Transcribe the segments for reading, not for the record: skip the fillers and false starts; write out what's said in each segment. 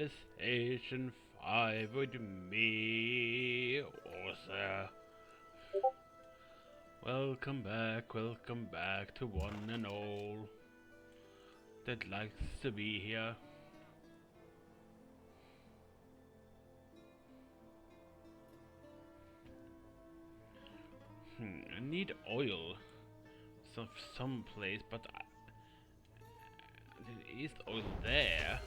PlayStation 5 with me, Åsa. Welcome back to one and all that likes to be here. I need oil someplace, but there is oil there.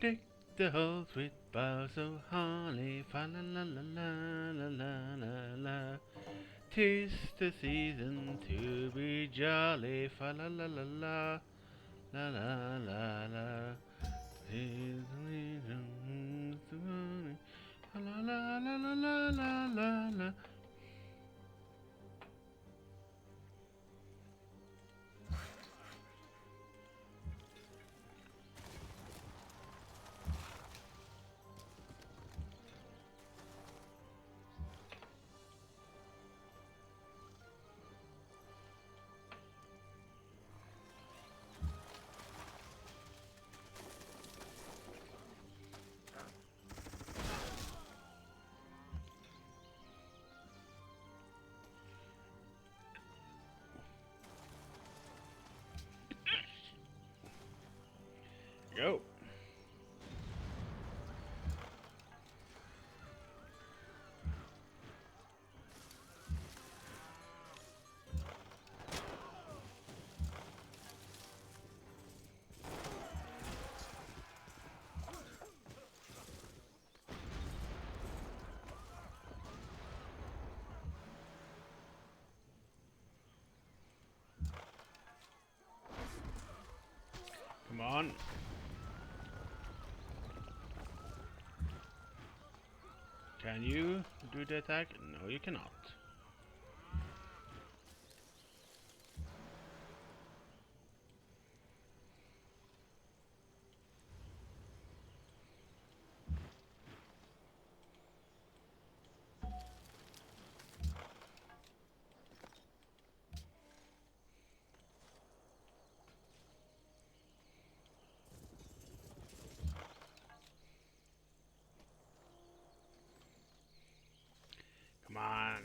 Deck the halls with boughs of holly, fa la la la la la la la la. 'Tis the season to be jolly, fa la la la la la la la la. 'Tis the season to be fa la la la la la la la la. Go. Come on. Can you do the attack? No, you cannot. Come on.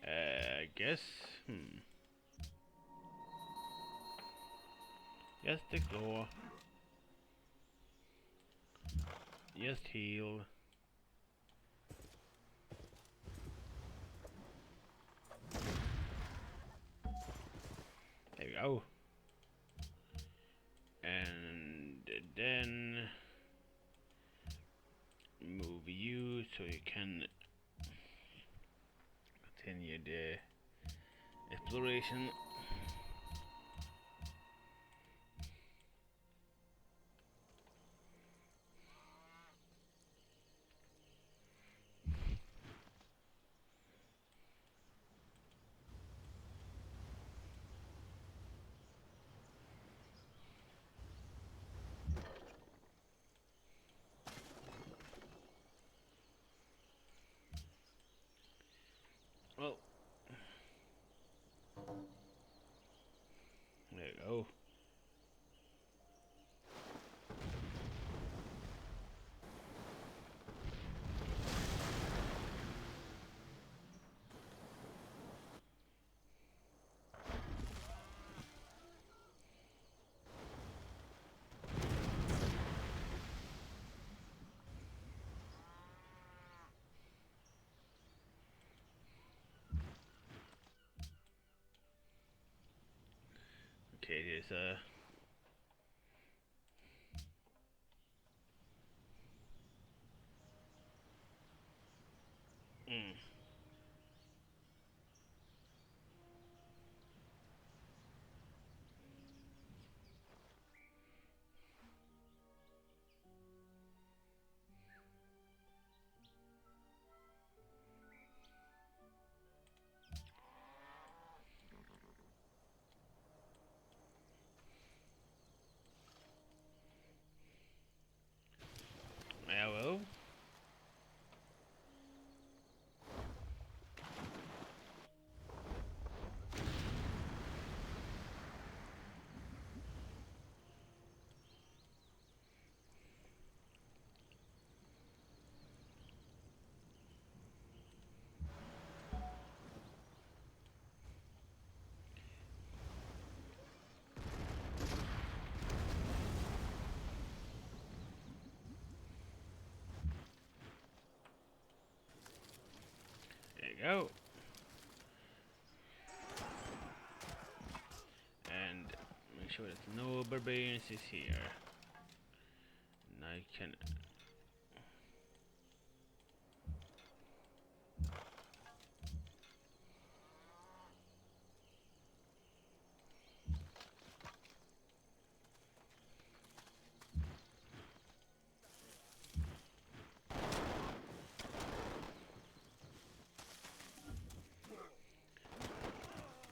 I guess. Yes, the claw. Just heal. There we go. And then move you so you can continue the exploration. Well, it is. Mm. Yeah, well. There you go. And make sure that no barbarians is here. And I can.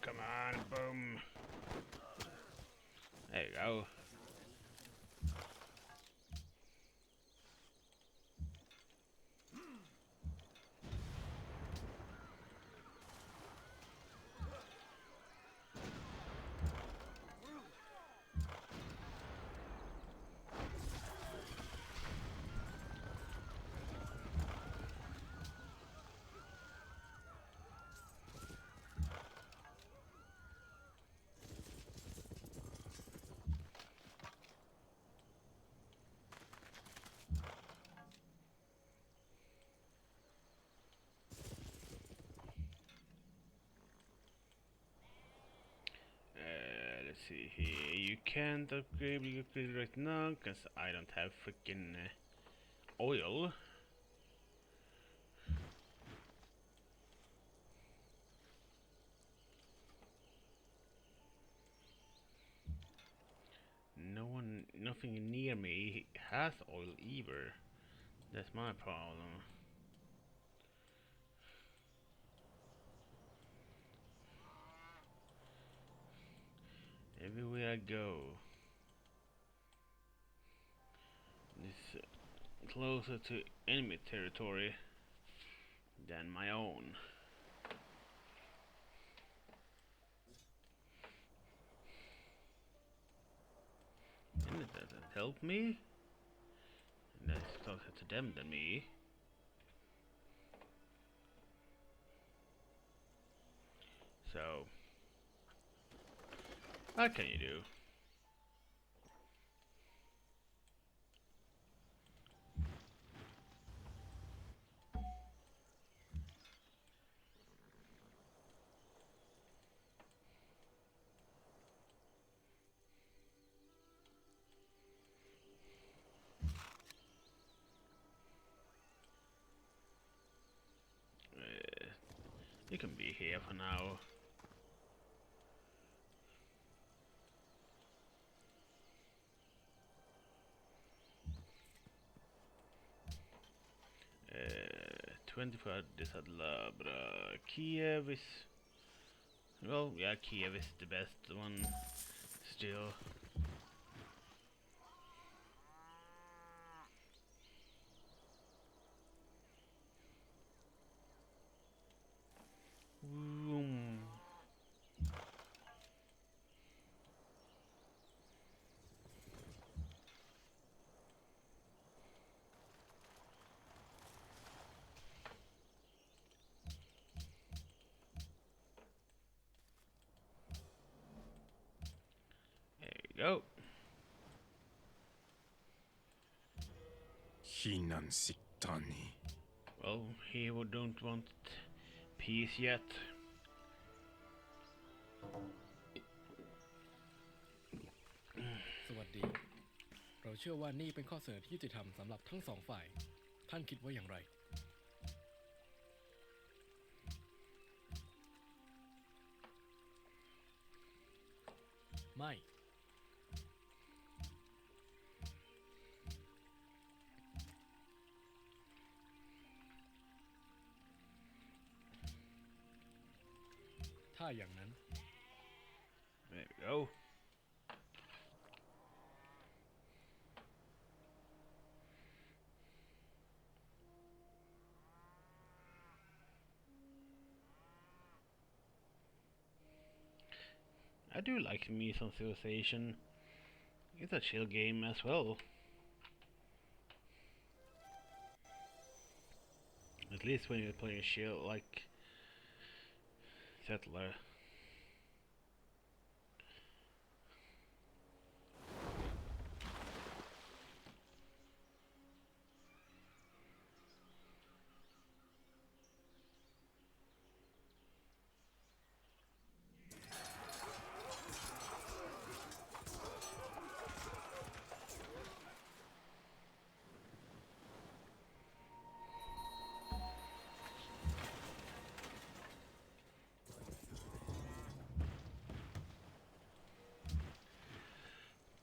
Come on, boom. There you go. Let's see here. You can't upgrade right now because I don't have freaking oil. Nothing near me has oil either. That's my problem. Everywhere I go, it's closer to enemy territory than my own. And it doesn't help me. And that's closer to them than me. So, what can you do? You can be here for now. Uh, 24 Desadlabra. Kiev is. Well, yeah, Kiev is the best one. Still. Vroom. There you go. Well, he who don't want peace yet. สวัสดีเราเชื่อว่านี่เป็นข้อเสนอที่ยุติธรรมสำหรับทั้งสองฝ่ายท่านคิดว่าอย่างไรไม่ถ้าอย่างนั้น There we go. I do like me some Civilization. It's a chill game as well. At least when you're playing chill like Settler.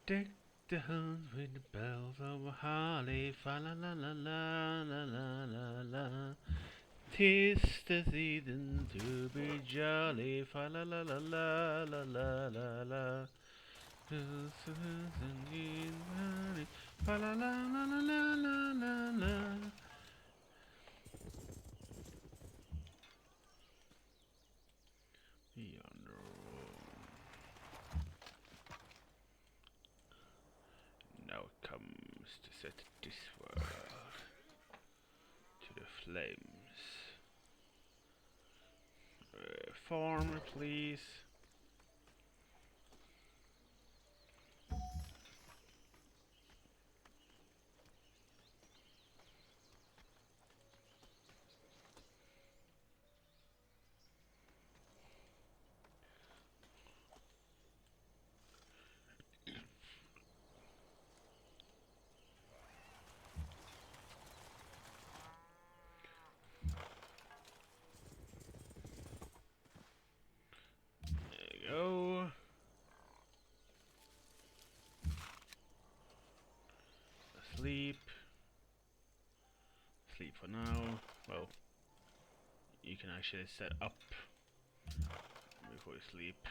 Deck the halls with the bells of holly, fa la la la la la la la la. 'Tis the season to be jolly, fa la la la la la la la la. Fa la la la la la la la la. Yonder. Now it comes to set this world to the flames. Farmer, please. Go. Sleep. Sleep for now. Well, you can actually set up before you sleep.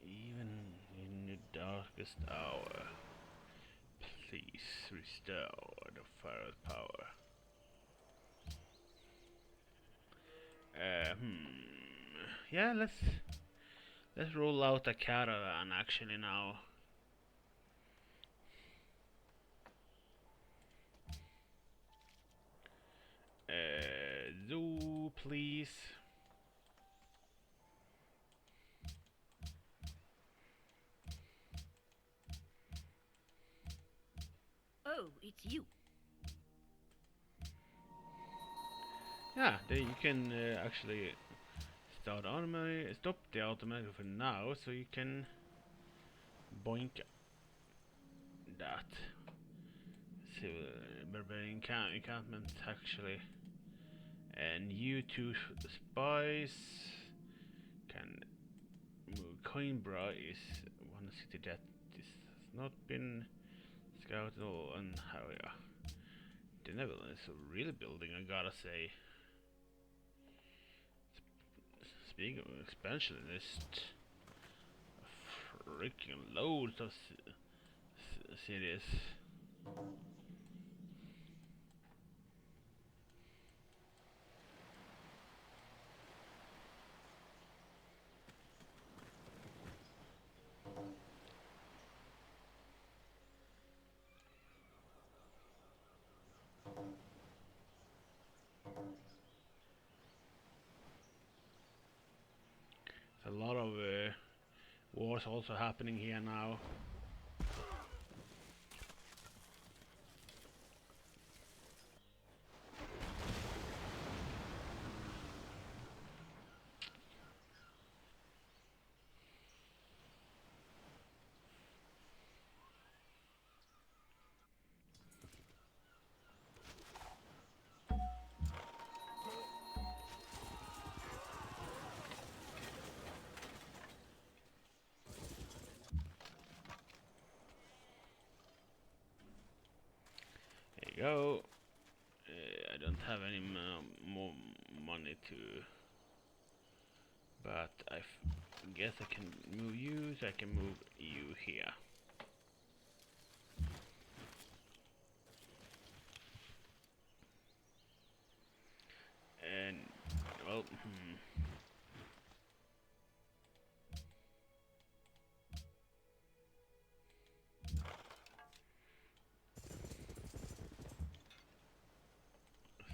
Even in the darkest hour, please restore the Pharaoh's power. Yeah, let's roll out a caravan actually now. Zoo, please. Oh, it's you. Yeah, then you can actually stop the automatic for now, so you can boink that. So, barbarian encampment actually, and you two spies can move. Coimbra is one city that has not been scouted all, and how yeah, the Netherlands is really building. I gotta say. Speaking of expansion, there's freaking loads of cities. There's a lot of wars also happening here now. go. I don't have any more money to, but I guess I can move you, so I can move you here. And well,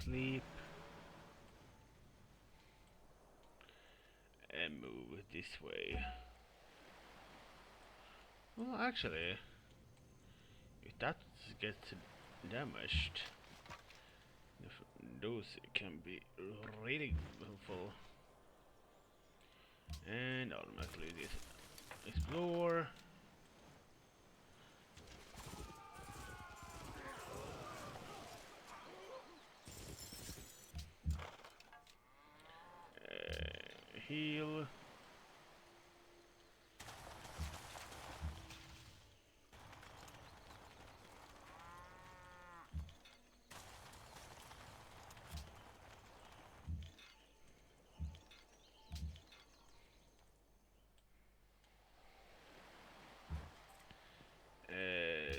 sleep and move this way. Well, actually, if that gets damaged, those can be really helpful. And automatically this explore. Heal.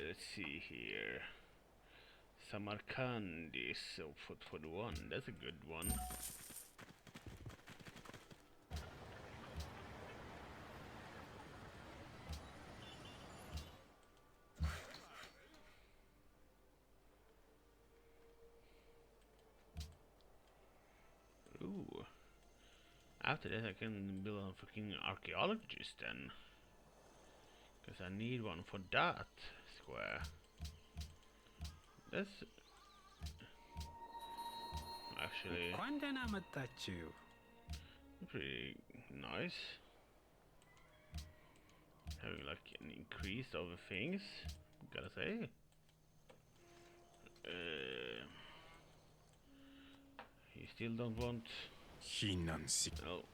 Let's see here. Samarkand is for the one. That's a good one. Ooh. After that, I can build a freaking archaeologist then. Because I need one for that square. That's actually pretty nice. Having like an increase of things, gotta say. You still don't want. No.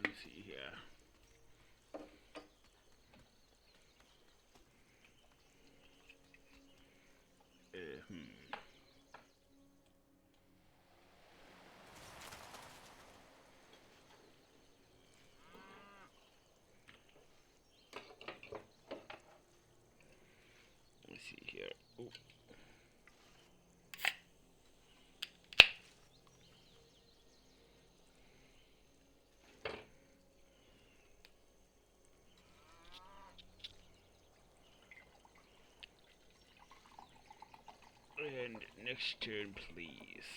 Let's see here. Let's see here. Oh. And next turn, please.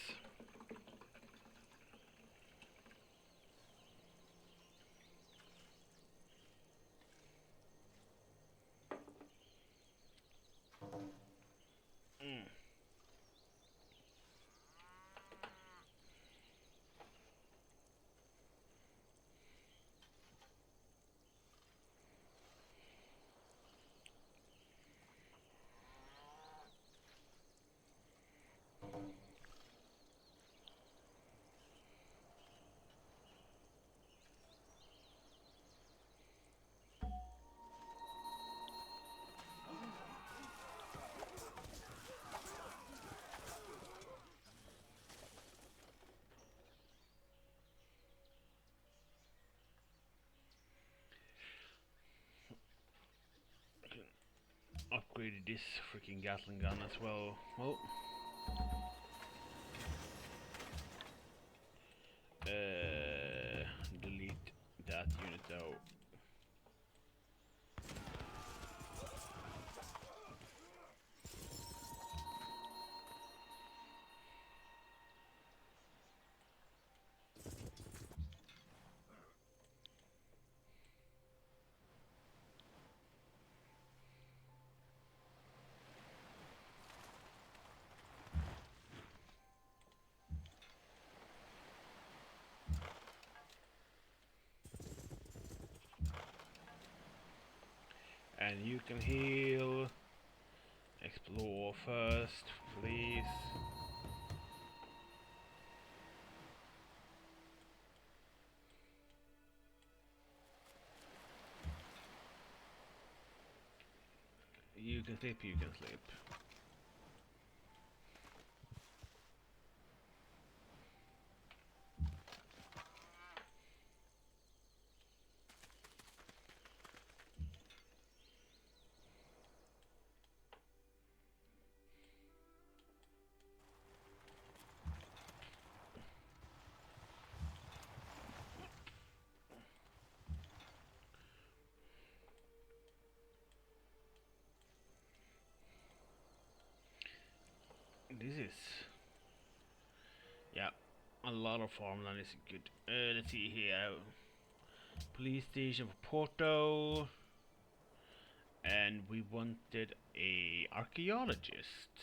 Upgraded this freaking Gatling gun as well. Well, delete that unit though. And you can heal. Explore first, please. can sleep, you can sleep. This is, yeah, a lot of farmland is good. Let's see here. Police station for Porto, and we wanted a archaeologist.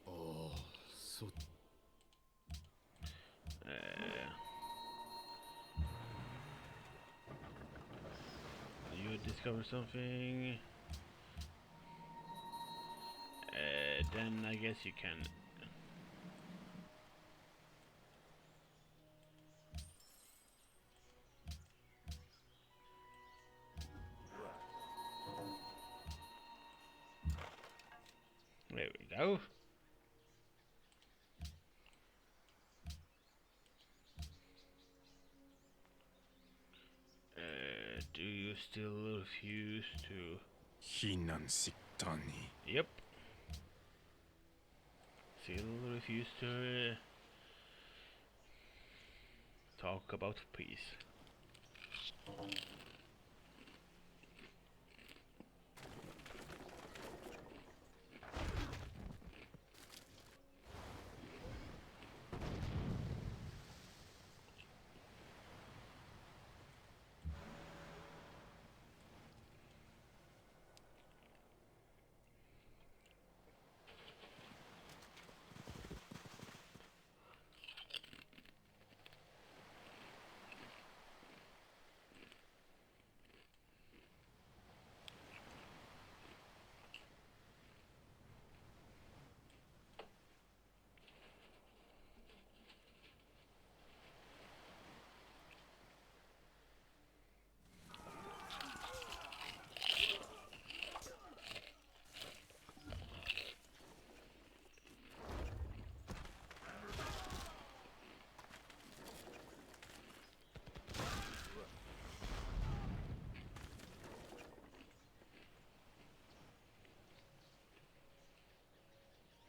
Oh, so You discover something. Then I guess you can. There we go. Do you still refuse to? 避難式だに Yep. Still refuse to talk about peace.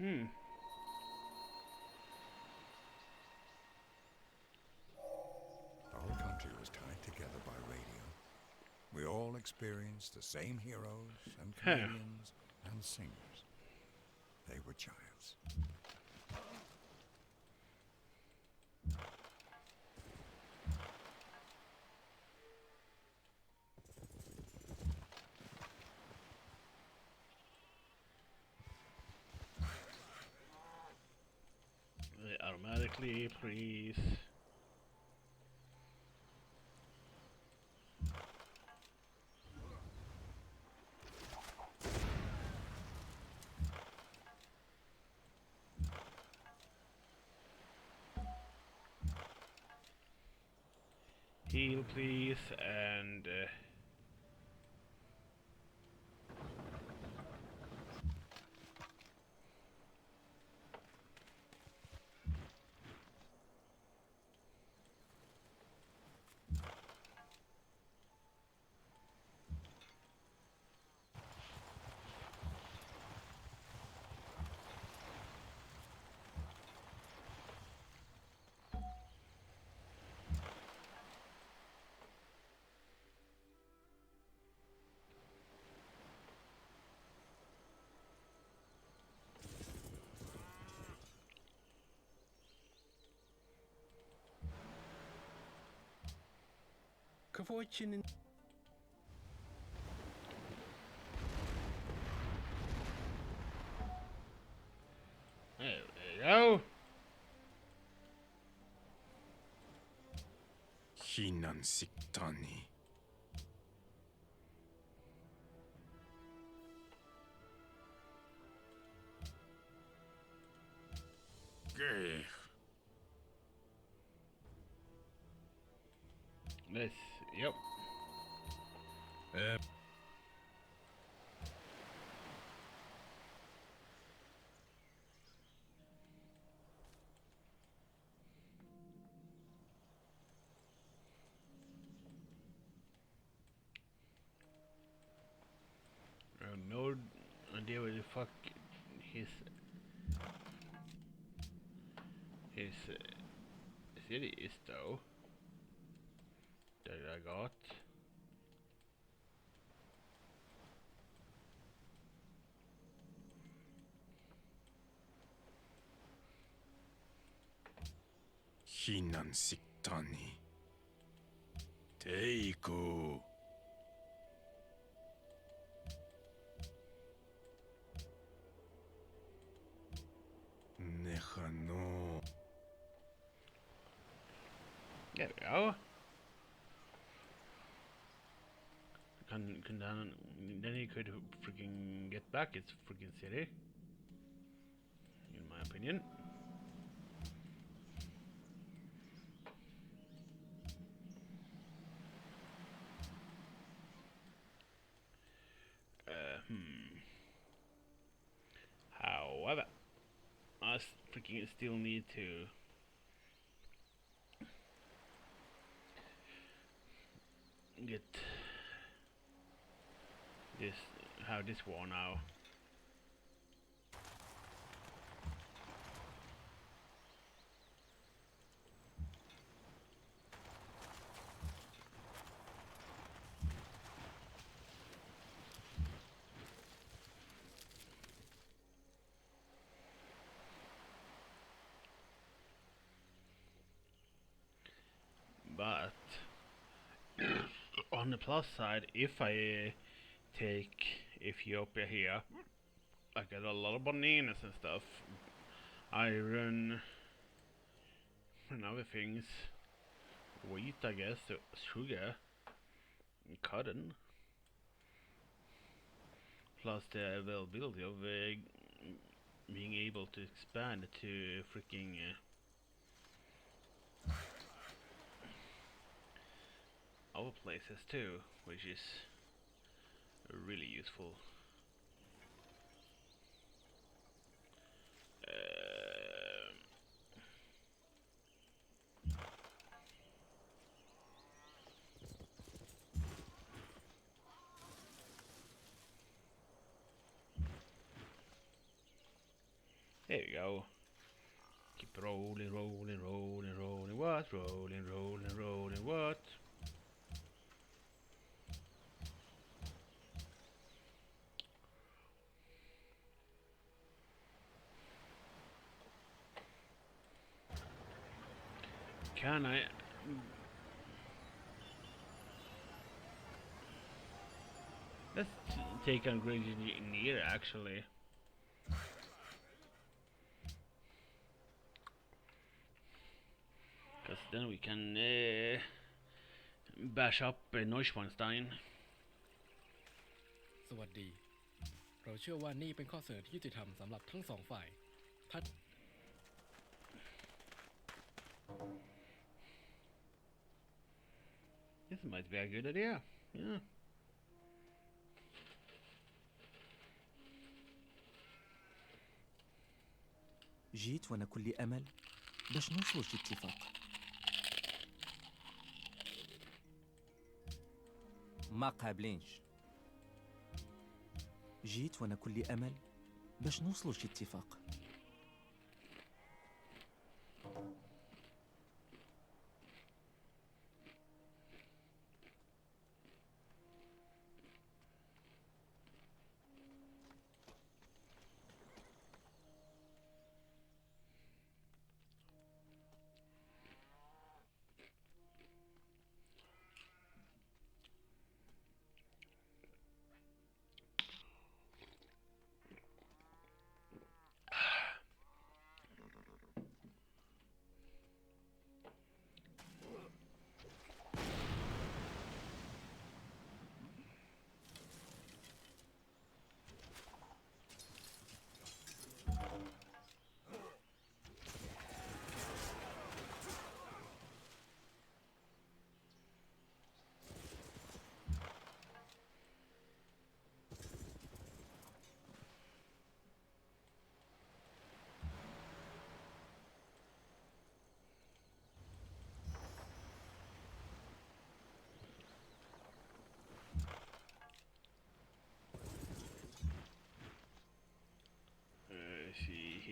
Our country was tied together by radio. We all experienced the same heroes and comedians and singers. They were childs. Automatically, please. Heal, please, and Kavoichin. there we go. 避難式だに Geh. This, yep. No idea where the fuck his city is though. That I got.避難 식단이 데이고 내가 너 There we go. Can then he could freaking get back its freaking city. In my opinion. However, I freaking still need to get this, have this war now. But on the plus side, if I take Ethiopia here, I get a lot of bananas and stuff. Iron and other things. Wheat, I guess, sugar, and cotton. Plus the availability of being able to expand to freaking other places too, which is really useful. There we go. Keep rolling, rolling, rolling, rolling. What? Rolling, rolling, rolling. What? Can I? Let's take on Great Engineer actually. Because then we can bash up Neuschwanstein. สวัสดี เราเชื่อว่านี่เป็นข้อเสนอที่ยุติธรรมสำหรับทั้งสองฝ่ายท่าน This might be a good idea. Yeah. جيت وأنا كلي أمل باش نوصلوا لشي اتفاق. ما قابلينش. جيت وأنا كلي أمل باش نوصلوا لشي اتفاق.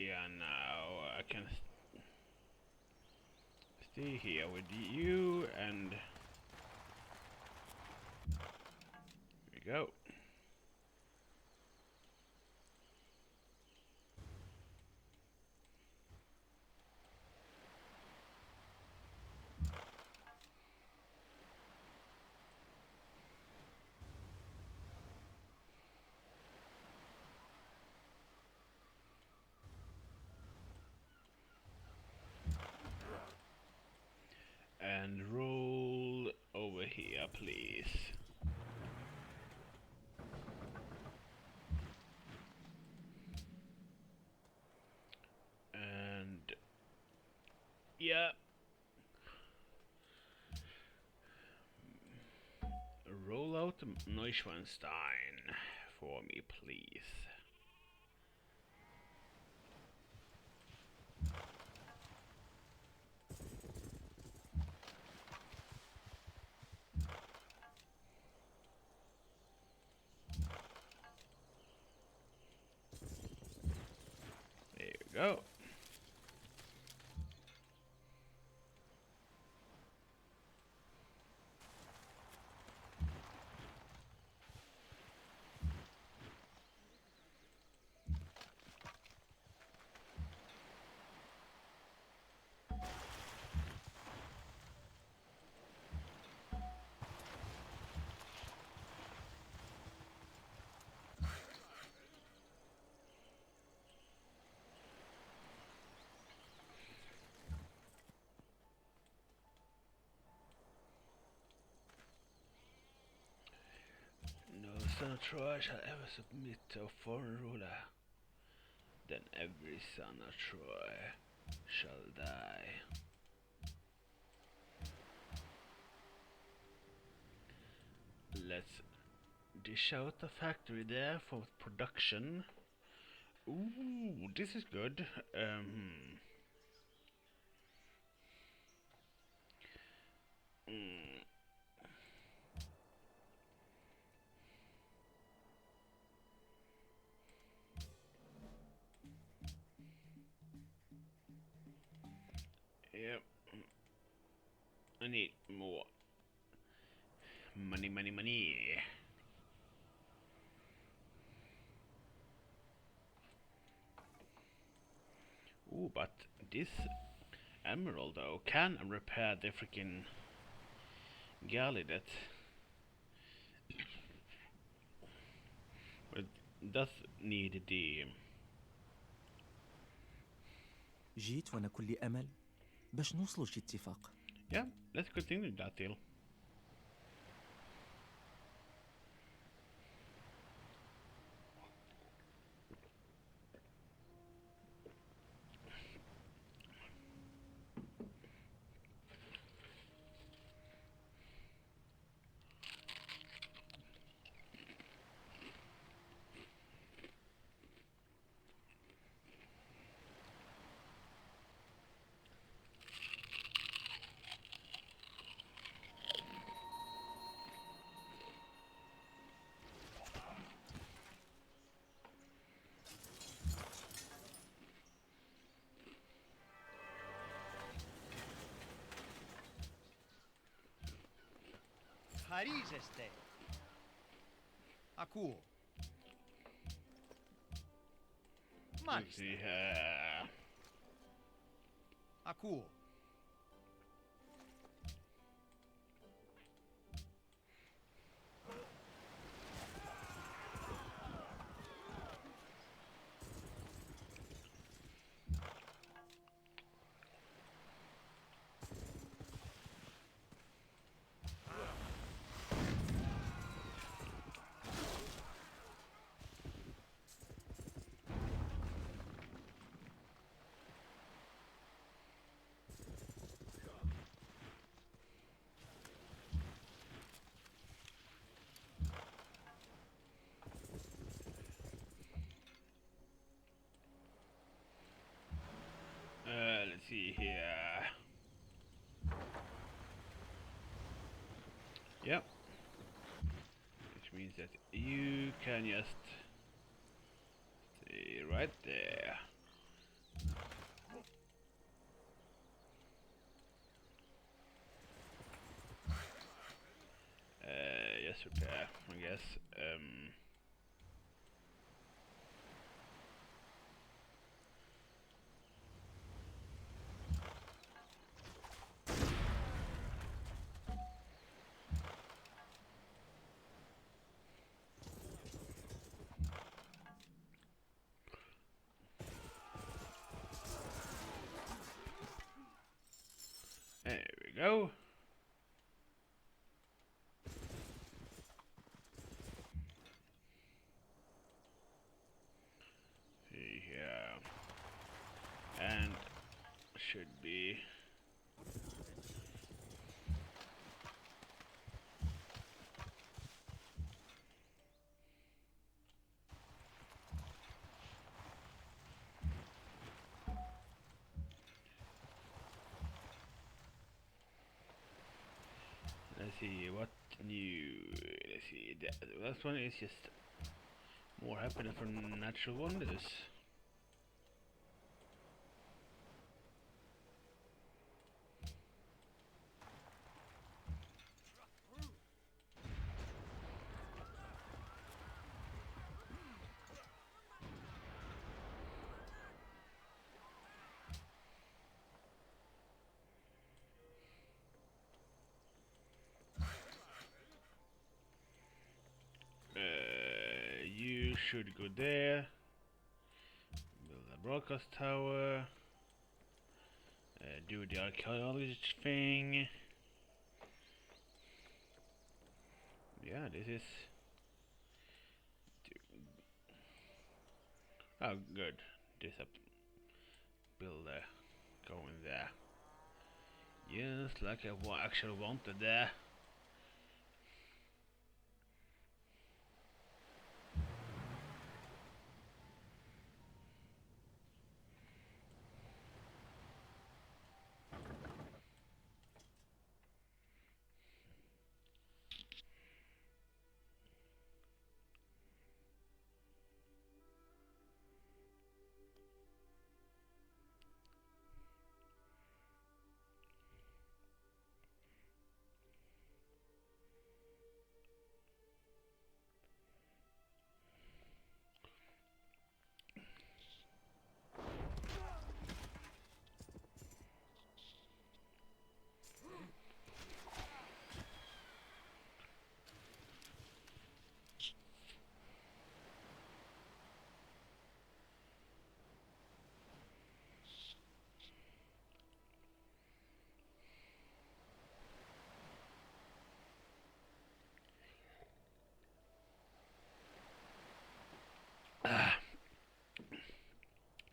here now. I can stay here with you, and here we go. And roll over here, please. And yeah, roll out Neuschwanstein for me, please. There you go. No son of Troy shall ever submit to a foreign ruler. Then every son of Troy shall die. Let's dish out the factory there for production. Ooh, this is good. Mm, yep. I need more money, money, money. Ooh, but this emerald though can repair the freaking galley that but does need the جيت وأنا كل أمل باش نوصلوا لشي اتفاق. yeah, let's continue that deal. Χαρίζεστε. Ακούω. Let's Μάλιστα. see here. Ακούω. Let's see here. Yep. Which means that you can just stay right there. disrepair, I guess. There we go. See here. And should be let's see what new. Let's see. The last one is just more happiness from natural wonders. You should go there. Build a broadcast tower. Do the archaeologist thing. Yeah, this is. Oh, good. This up. Build there. Go in there. Yes, like I actually wanted there.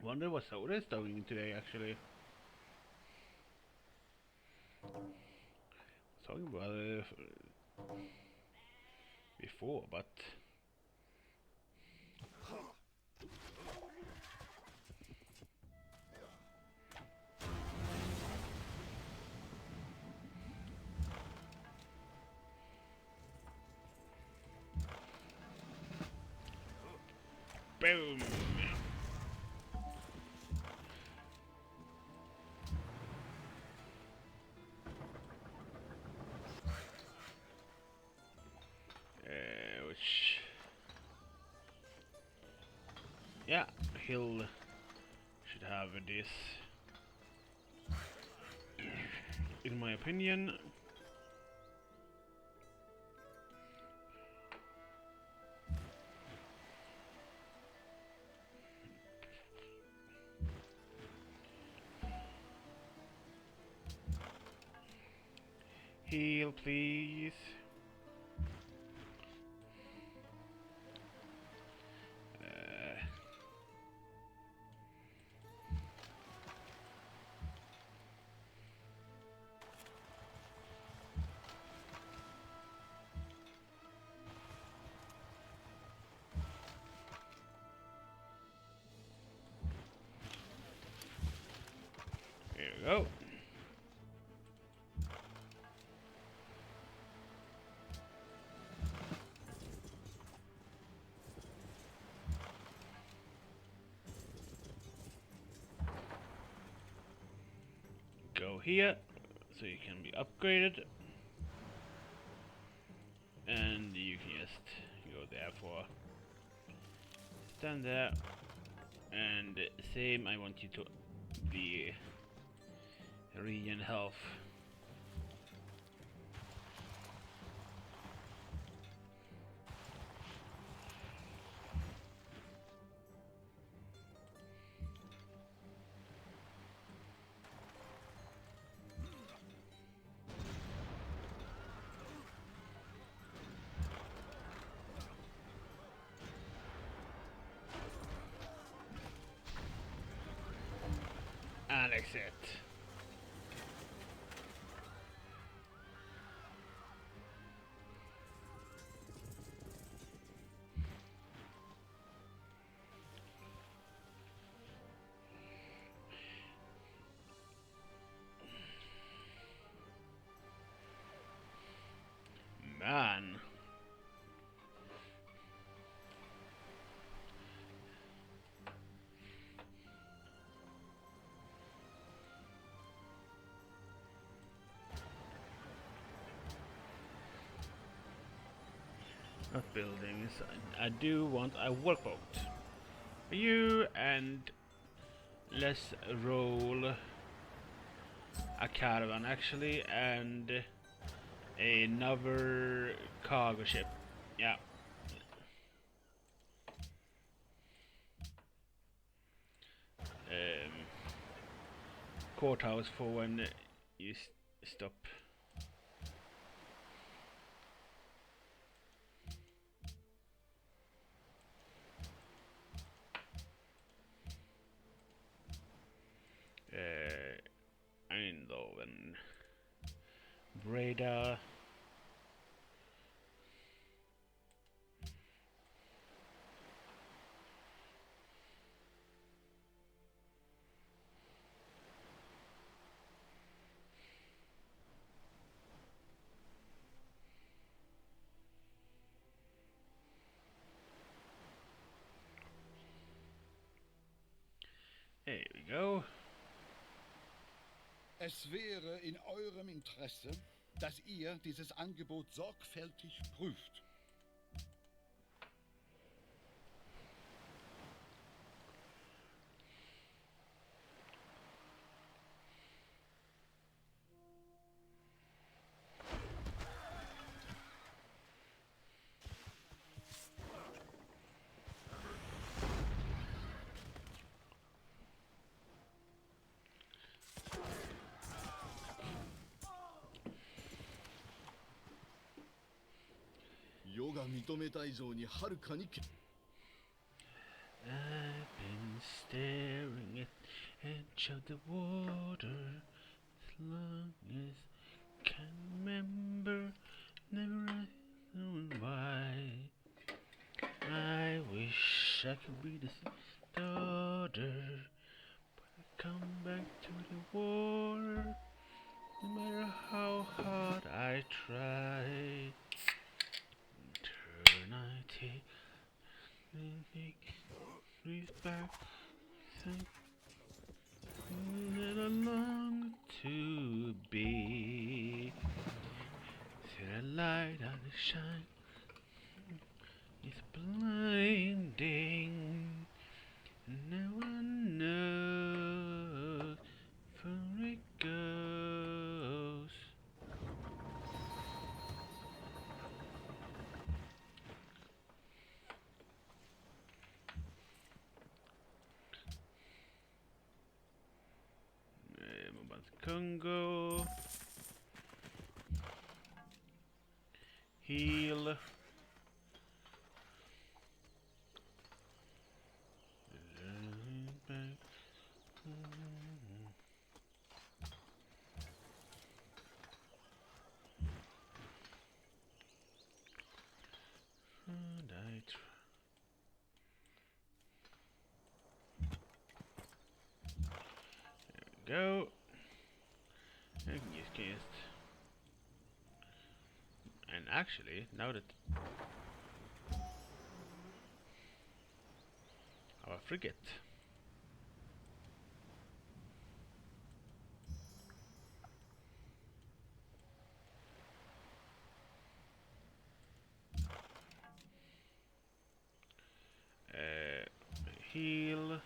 Wonder what Soda is doing today actually. Talking about it before, but boom. Which, yeah, he'll should have this, in my opinion. Heal, please. Here we go. Go here, so you can be upgraded. and you can just go there for stand there, and same. I want you to be region health. And exit. Man. Not buildings. I do want a workboat. You, and let's roll a caravan actually, and another cargo ship. Yeah. Courthouse for when you stop. Eindhoven. Breda. There we go. Es wäre in eurem Interesse, dass ihr dieses Angebot sorgfältig prüft. I've been staring at the edge of the water as long as I can remember, never knowing why. I wish I could be the daughter, but I come back to the water, no matter how hard I try. Eternity, breathe back, think that I long to be. See the light of the shine, it's blinding. No one knows where it goes. Congo. Heal. And I there we go. And and actually, now that our frigate heal.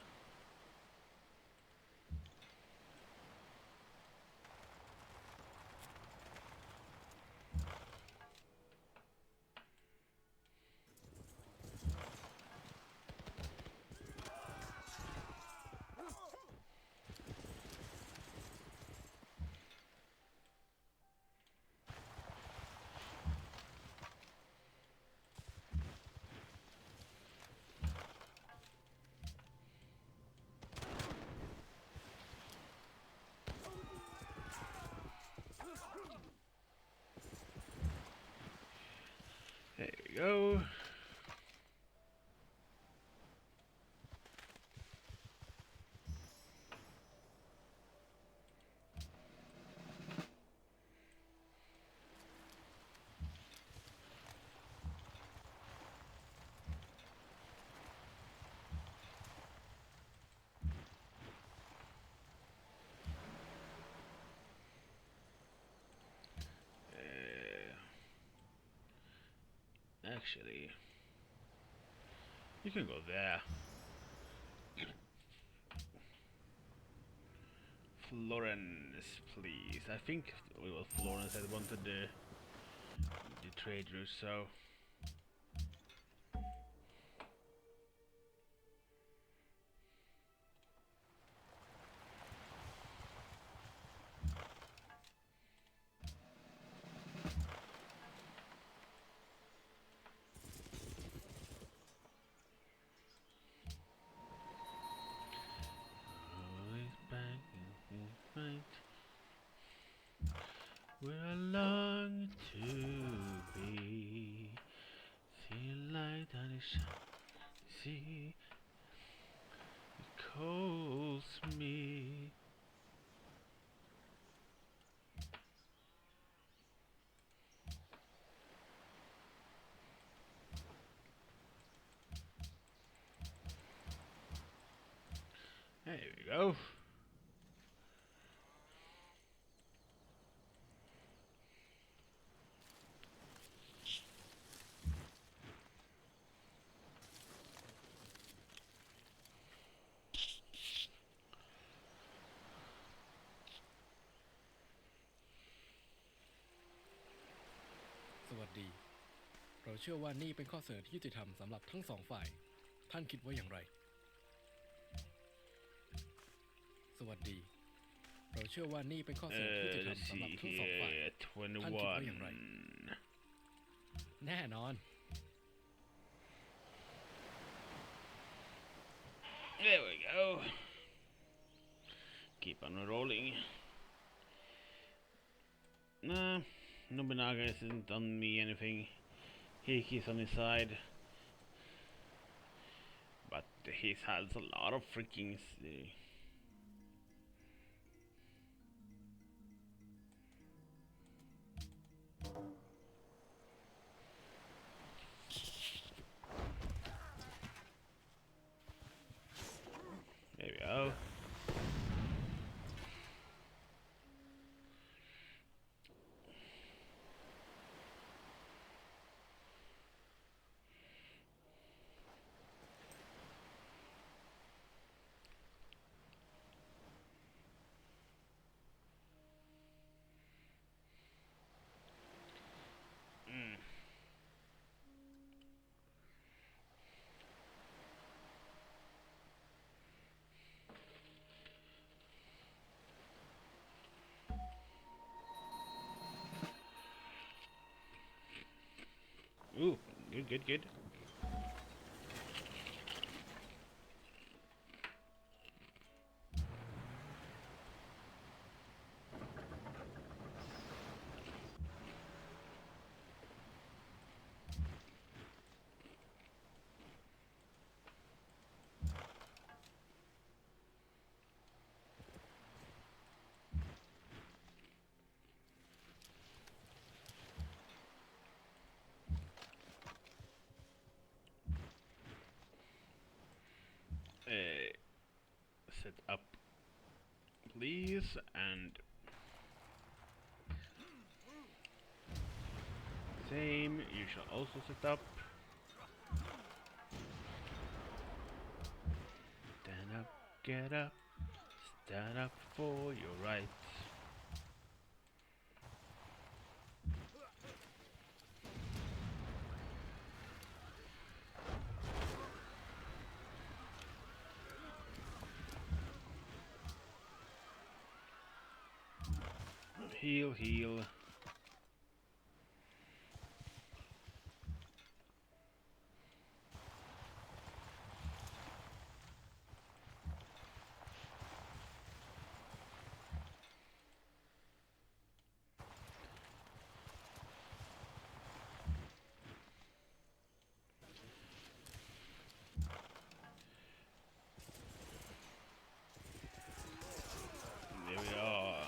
There we go. Actually, you can go there. Florence, please. I think Florence had wanted the trade route, so always back in the fight. Where I long to be. See light on the sea. It calls me. There we go.สวัสดี เราเชื่อว่านี่เป็นข้อเสนอที่ยุติธรรมสำหรับทั้งสองฝ่าย ท่านคิดว่าอย่างไร สวัสดี เราเชื่อว่านี่เป็นข้อเสนอที่ยุติธรรม Let's สำหรับ see ทั้งสองฝ่าย here. ท่านคิดว่าอย่างไร 21. แน่นอน There we go. Keep on rolling. Nah, Nobunaga hasn't done me anything. Heiki's on his side. But he has a lot of freaking... There we go. Ooh, good. Set up, please, and same. You shall also set up. get up, stand up for your rights. Heal, heal. There we are.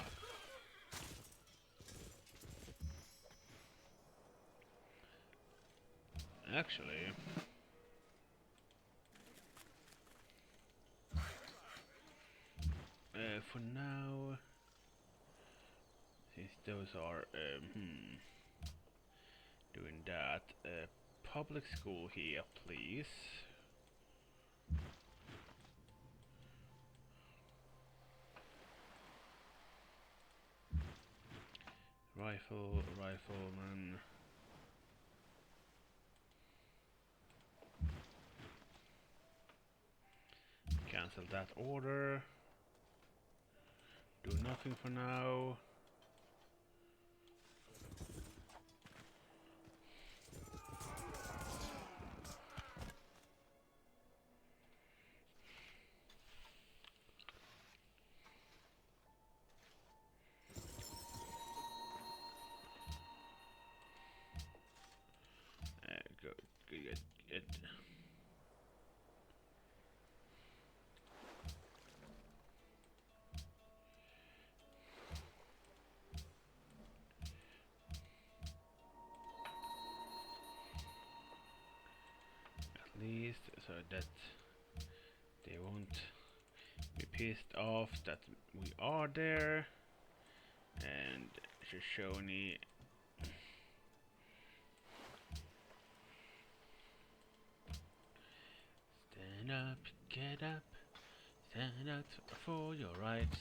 Actually, for now, since those are doing that, public school here, please. Rifleman. Cancel that order. Do nothing for now. Go get. At least so that they won't be pissed off that we are there. And Shoshone. Stand up, get up, stand up for your rights.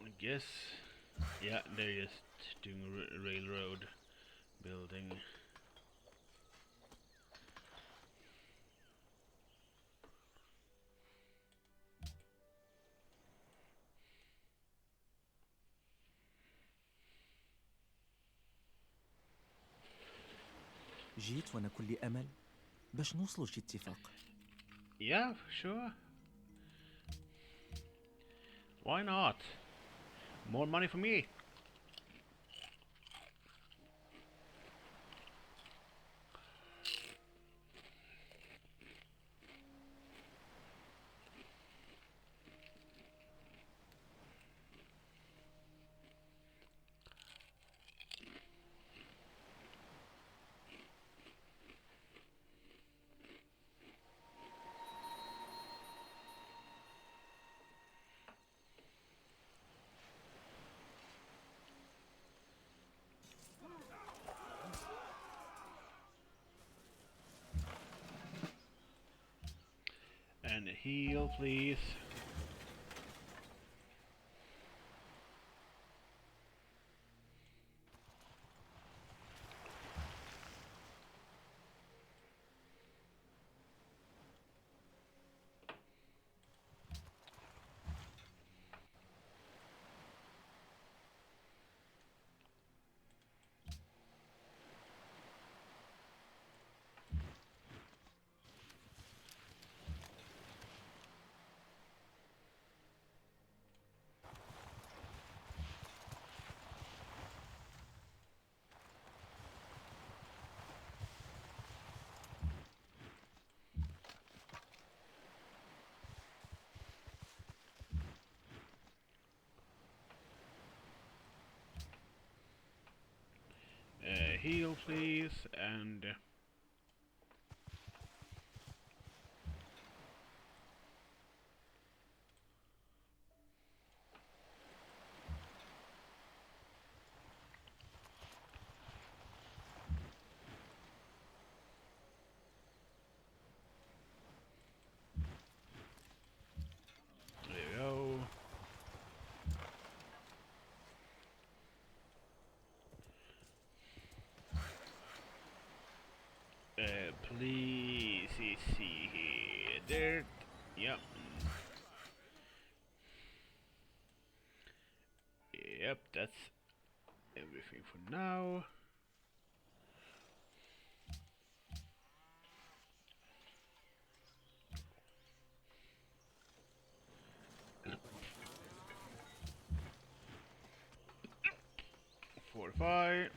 I guess, yeah, they're just doing railroad building. جيت وأنا كل أمل باش نوصلوا لشي اتفاق. Yeah, sure. Why not? More money for me. And heal, please. heal, please, and there we go. Please see here. There. Yep. Yep, that's everything for now. Fortify.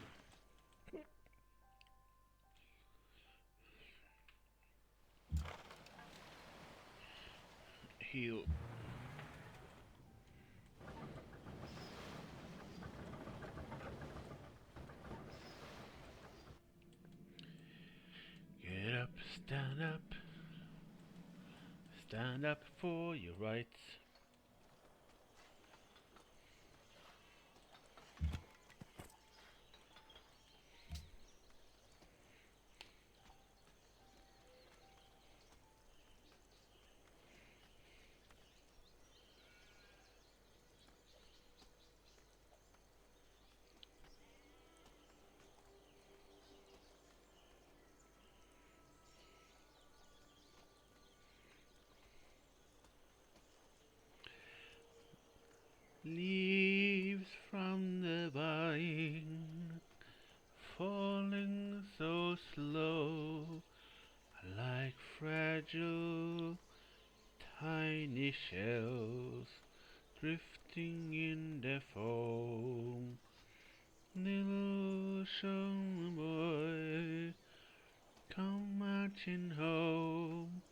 Heal. Get up, stand up. Stand up for your rights. Leaves from the vine falling so slow, like fragile tiny shells drifting in the foam. Little ocean boy, come marching home.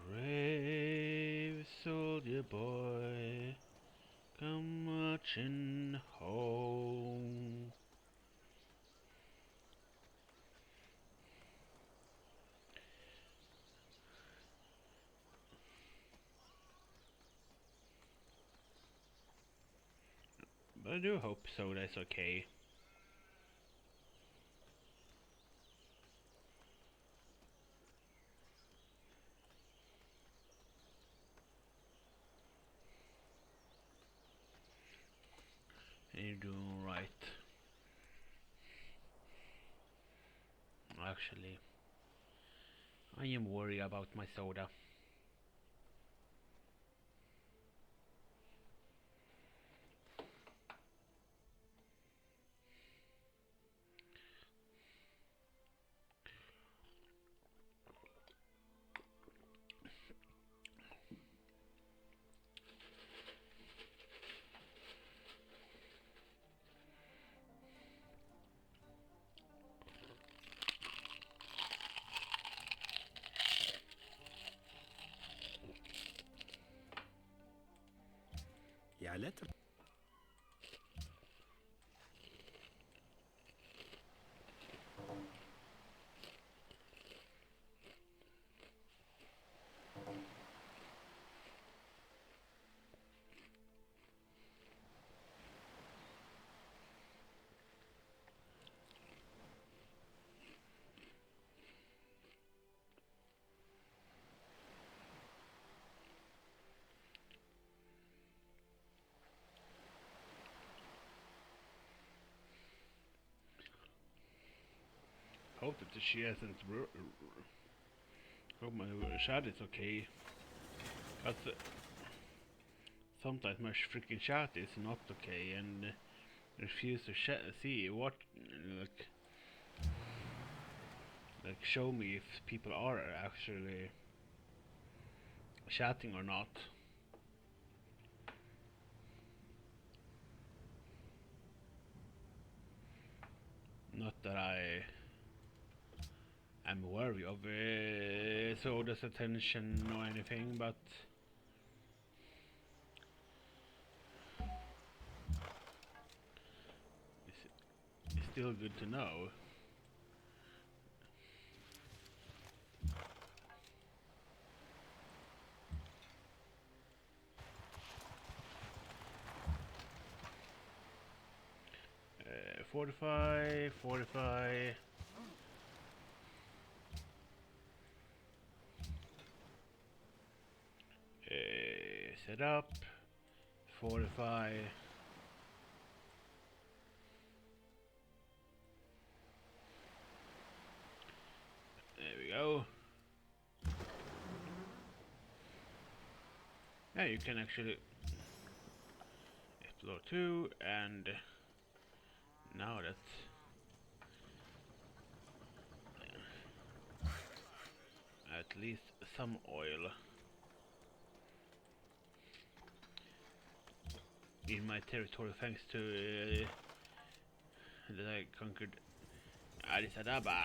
Brave soldier boy, come marching home. But I do hope so, that's okay. And you're doing right. Actually, I am worried about my soda. يا لتر Hope that she hasn't. Hope my shot is okay. Cause sometimes my freaking shot is not okay and refuse to see what like show me if people are actually chatting or not. Not that I am worthy of Soda's attention or anything, but it's still good to know. fortify, fortify. Set up, fortify. There we go. Yeah, you can actually explore too, and now that's at least some oil in my territory, thanks to that I conquered Addis Ababa.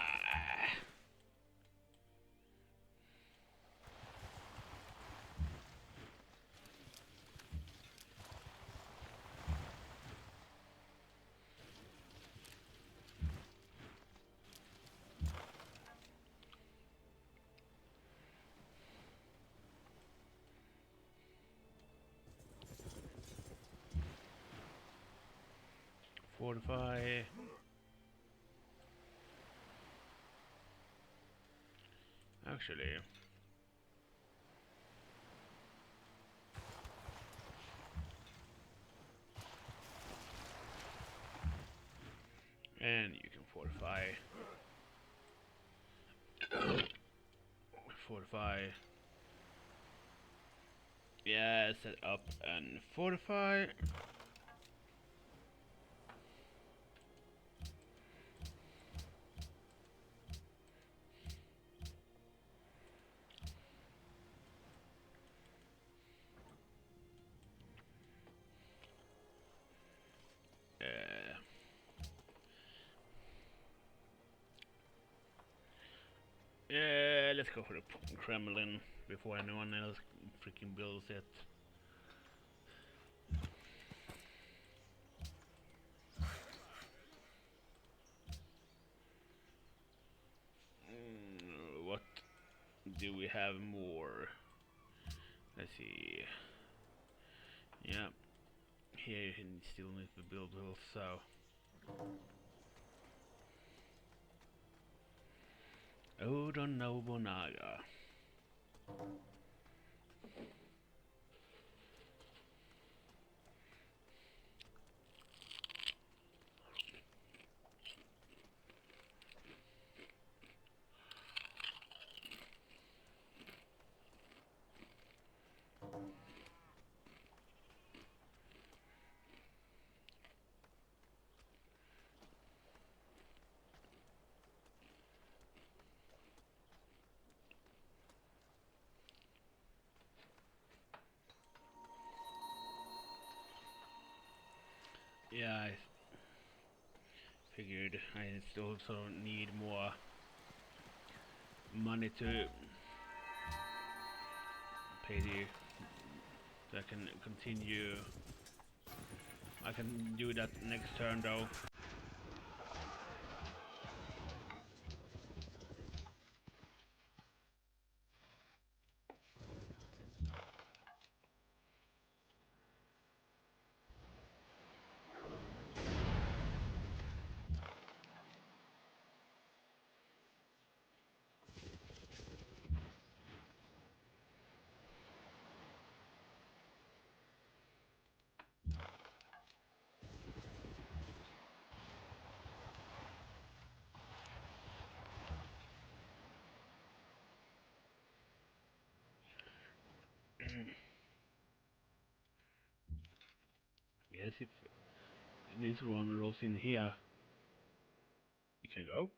Fortify. Actually, and you can fortify. Fortify. Yeah, set up and fortify. Yeah, let's go for the Kremlin before anyone else freaking builds it. What do we have more? Let's see. Yeah, here he still needs to build also. Oda Nobunaga. Yeah, I figured I still also need more money to pay the, so I can continue. I can do that next turn though. Yes, if this one rolls in here, you can go.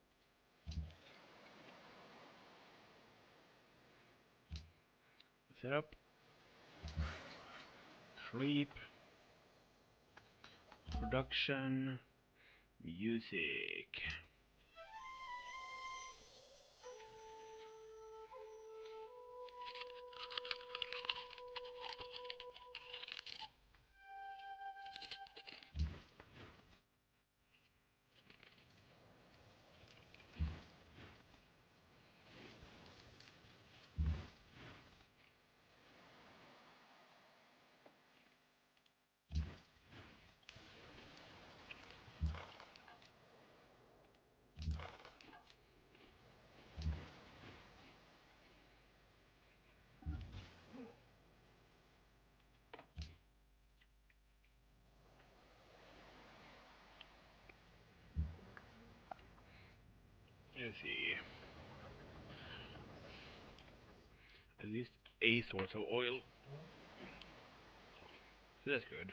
Set up. Sleep. Production. Music. Let's see. At least 8 source of oil. So that's good.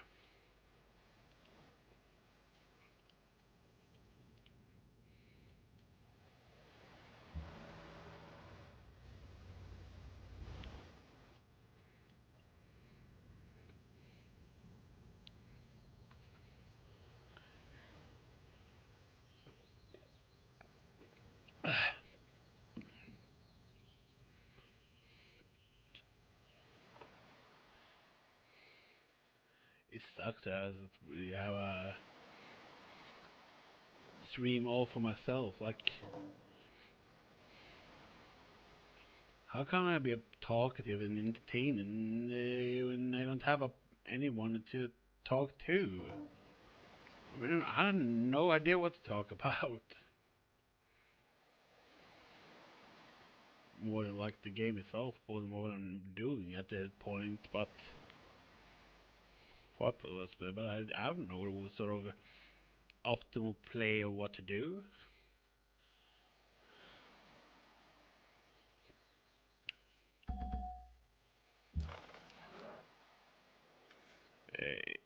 It sucks as we have a stream all for myself. Like, how can I be talkative and entertaining when I don't have anyone to talk to? I mean, I have no idea what to talk about. More than like the game itself, more than I'm doing at that point, but but I don't know what sort of optimal play or what to do.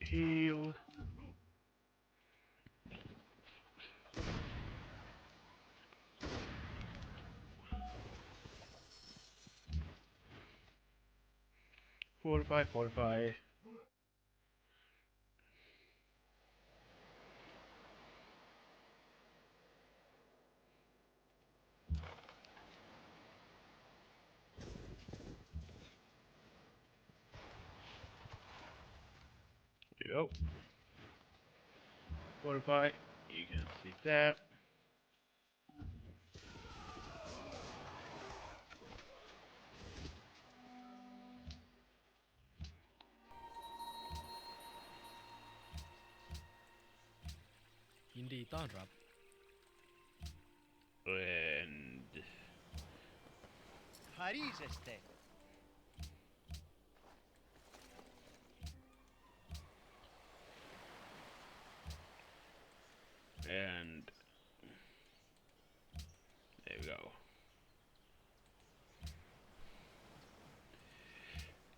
Heal. Fortify, fortify. There you go. Fortify. You can see that.ยินดีต้อนรับ And Paris este. and there we go.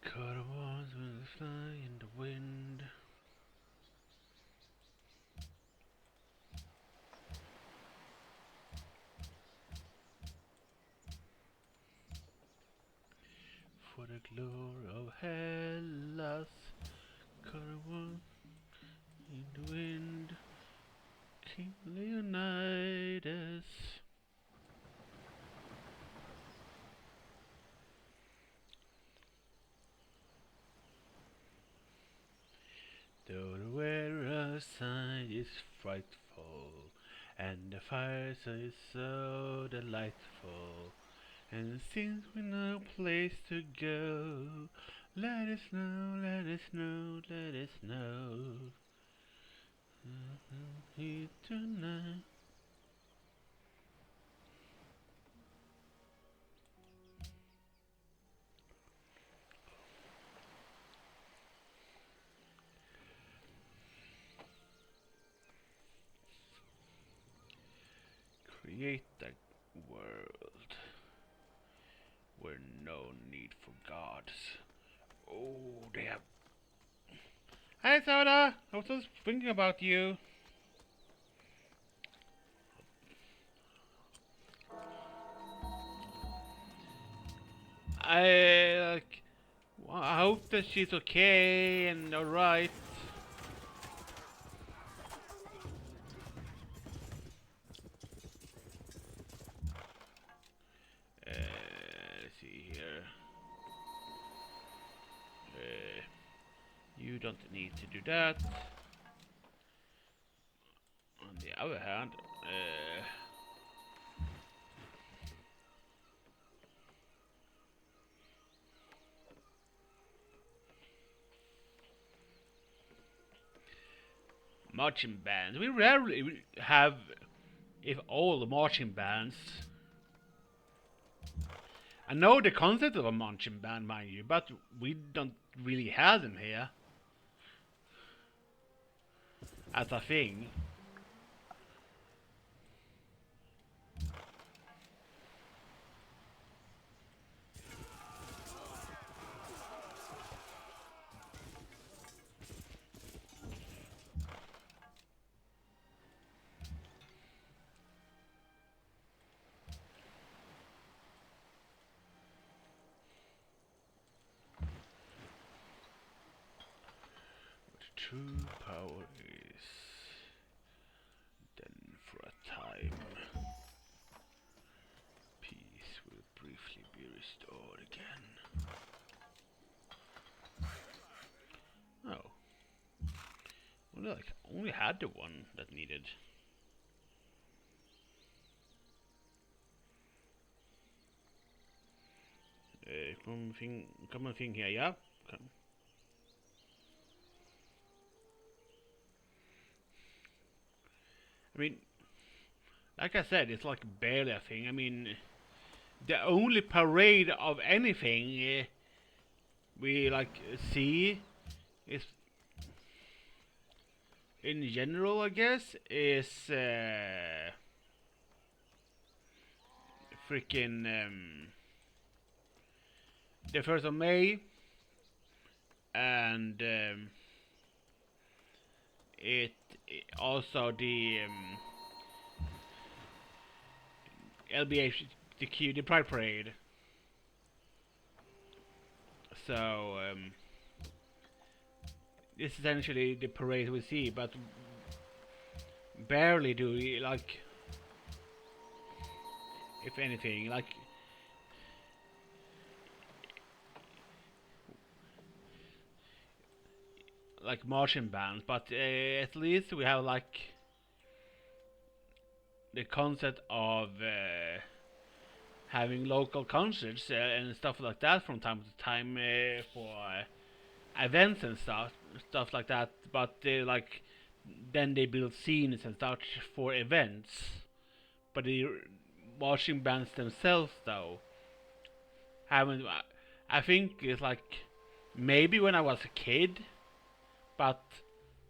Caravans will fly in the wind. For the glory of Hellas, caravan in the wind, King Leonidas. Though the weather outside is frightful, and the fire is so delightful, and since we know a place to go, let us know, let us know, let us know. Here tonight. Create a world where no need for gods. Oh, they have. Hi, Soda. I was just thinking about you. I hope that she's okay and alright. Let's see here. You don't need to do that. On the other hand, marching bands. We rarely have, if all the marching bands. I know the concept of a marching band, mind you, but we don't really have them here as a thing. true power is. Then for a time, peace will briefly be restored again. Oh. Only had the one that needed. Come on, thing here, yeah. Come. I mean, like I said, it's like barely a thing. I mean, the only parade of anything we like see is, in general, I guess, is freaking the 1st of May, and it also the LBHTQ, the Pride Parade. So this is essentially the parade we see, but barely do we, like, if anything, like marching bands, but at least we have like the concept of having local concerts and stuff like that from time to time for events and stuff like that. But like then they build scenes and such for events. But the marching bands themselves, though, haven't. I think it's like maybe when I was a kid, but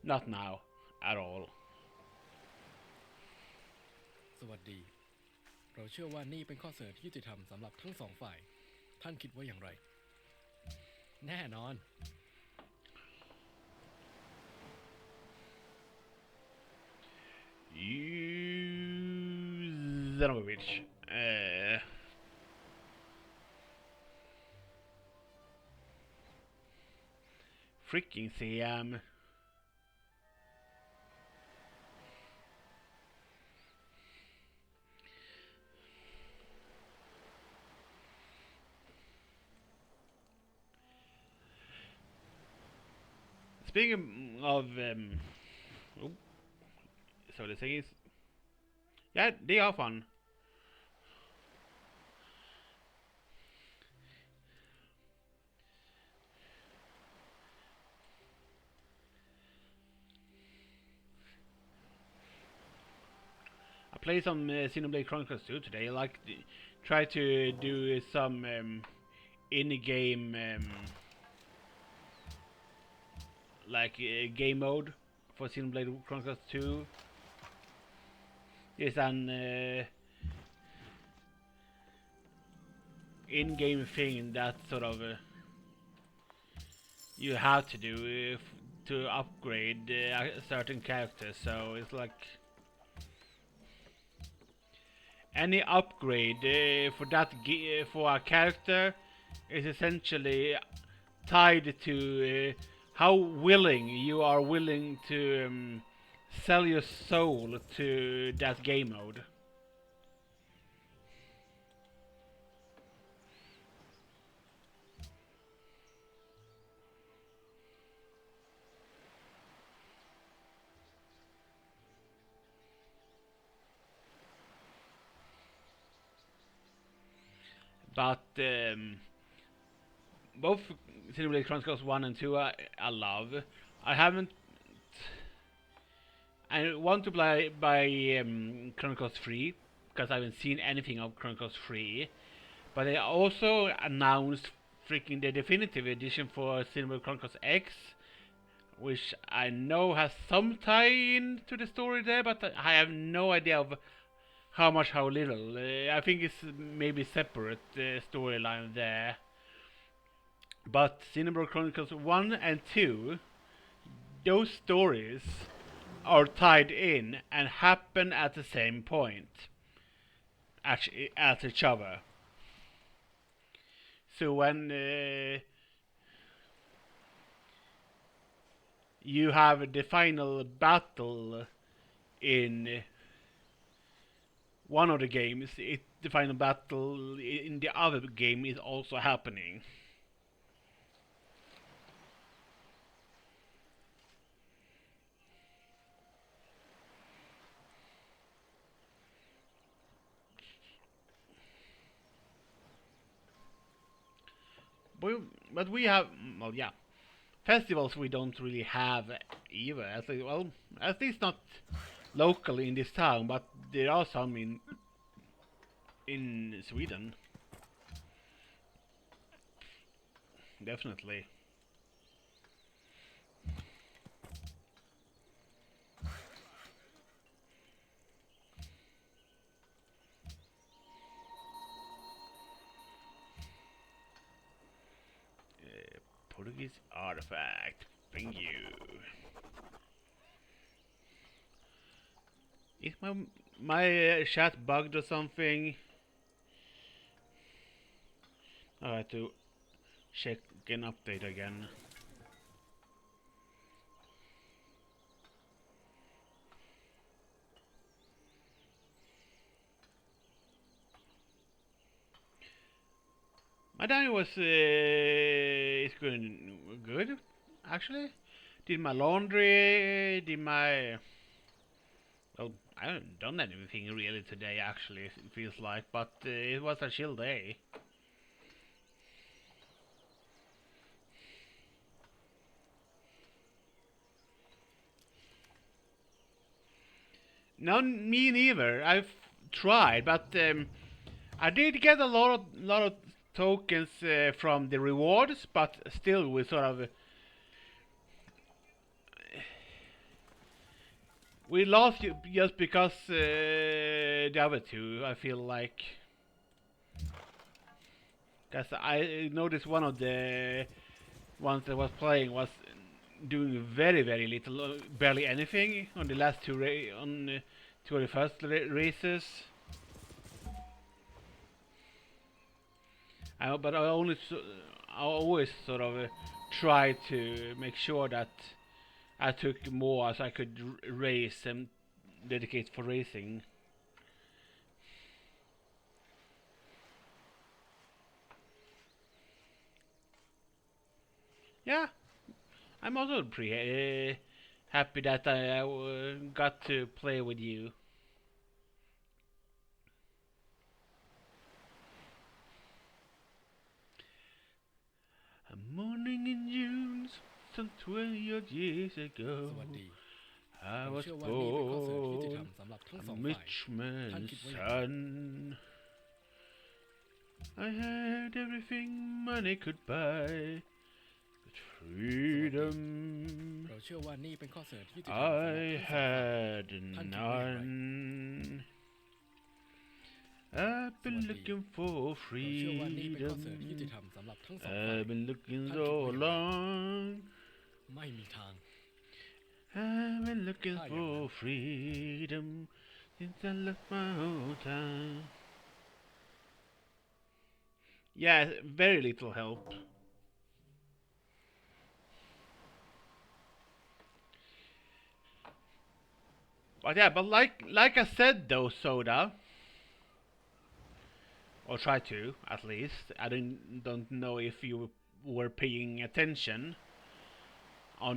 not now at all. สวัสดี เราเชื่อว่านี่เป็นข้อเสนอที่ยุติธรรมสำหรับทั้งสองฝ่าย ท่านคิดว่าอย่างไร แน่นอน You son of a bitch. Freaking Siam. Speaking of, so the thing is, yeah, they are fun. I played some Xenoblade Chronicles 2 today. Like, try to do some in-game like game mode for Xenoblade Chronicles 2. It's an in-game thing that sort of you have to do to upgrade certain characters. So it's like any upgrade for that for a character is essentially tied to how willing you are willing to sell your soul to that game mode. But both Xenoblade Chronicles 1 and 2 I love. I haven't. I want to play by Chronicles 3 because I haven't seen anything of Chronicles 3. But they also announced freaking the definitive edition for Xenoblade Chronicles X, which I know has some tie-in to the story there, but I have no idea of how much, how little. I think it's maybe separate storyline there. But Xenoblade Chronicles 1 and 2, those stories are tied in and happen at the same point at each other. So when you have the final battle in one of the games. The final battle in the other game is also happening. But we have, well, yeah, festivals we don't really have either. At least not locally in this town, but there are some in Sweden. Definitely. Portuguese artifact. Thank you. Is my chat bugged or something? I have to check an update again. My day was it's going good actually. Did my laundry, did my well, I haven't done anything really today actually. It feels like, but it was a chill day. No, me neither. I've tried, but I did get a lot of tokens from the rewards, but still we sort of we lost just because the other two. I feel like, because I noticed one of the ones that was playing was doing very little, barely anything on the last on two of the first races. But I always sort of try to make sure that I took more as I could race and dedicate for racing. Yeah, I'm also pretty happy that I got to play with you. A morning in June, some 20 odd years ส ago, วัสดี I เรา was เชื่อว่านี่เป็นข้อเสนอที่ยุติธรร born มสำหรับทั้ง a สองฝ่าย rich ท่าน man's คิดว่าอย่างไร son. I had everything money could buy, but freedom เราเชื่อว่านี่เป็นข้อเสนอที่ยุติธรรมสำหรับ I ทั้งสองฝ่าย had ท่านคิดว่าอย่างไร none. I've been looking for เราเชื่อว่านี่เป็นข้อเสนอที่ยุติ freedom. ธรรมสำหรับทั้งสองฝ่าย I've been looking Thank so you. long. ไม่มีทาง I've been looking Ah, for yeah. freedom since I left my hometown. Yeah, very little help. But yeah, but like I said though, Soda, or try to at least. I don't know if you were paying attention on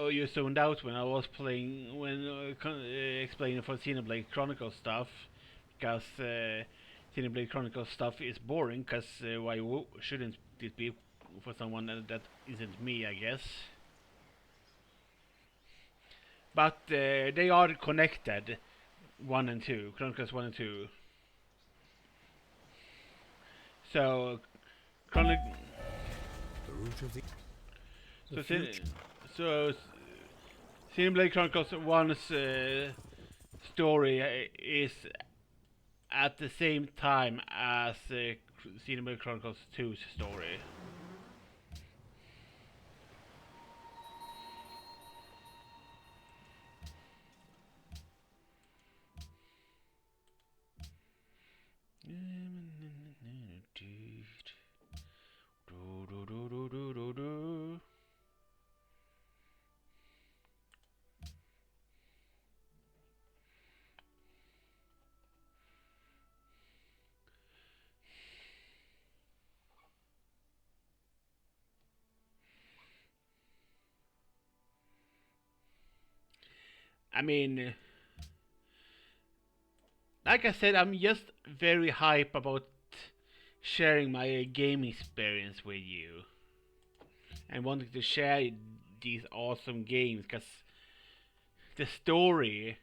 or you zoned out when I was playing explaining for Xenoblade Chronicles stuff, because Xenoblade Chronicles stuff is boring. Because why shouldn't it be for someone that isn't me, I guess. But they are connected, 1 and 2, Chronicles 1 and 2. So, The root of the so, so Xenoblade Chronicles 1's story is at the same time as Xenoblade Chronicles 2's story. I mean, like I said, I'm just very hype about sharing my gaming experience with you and wanting to share these awesome games because the story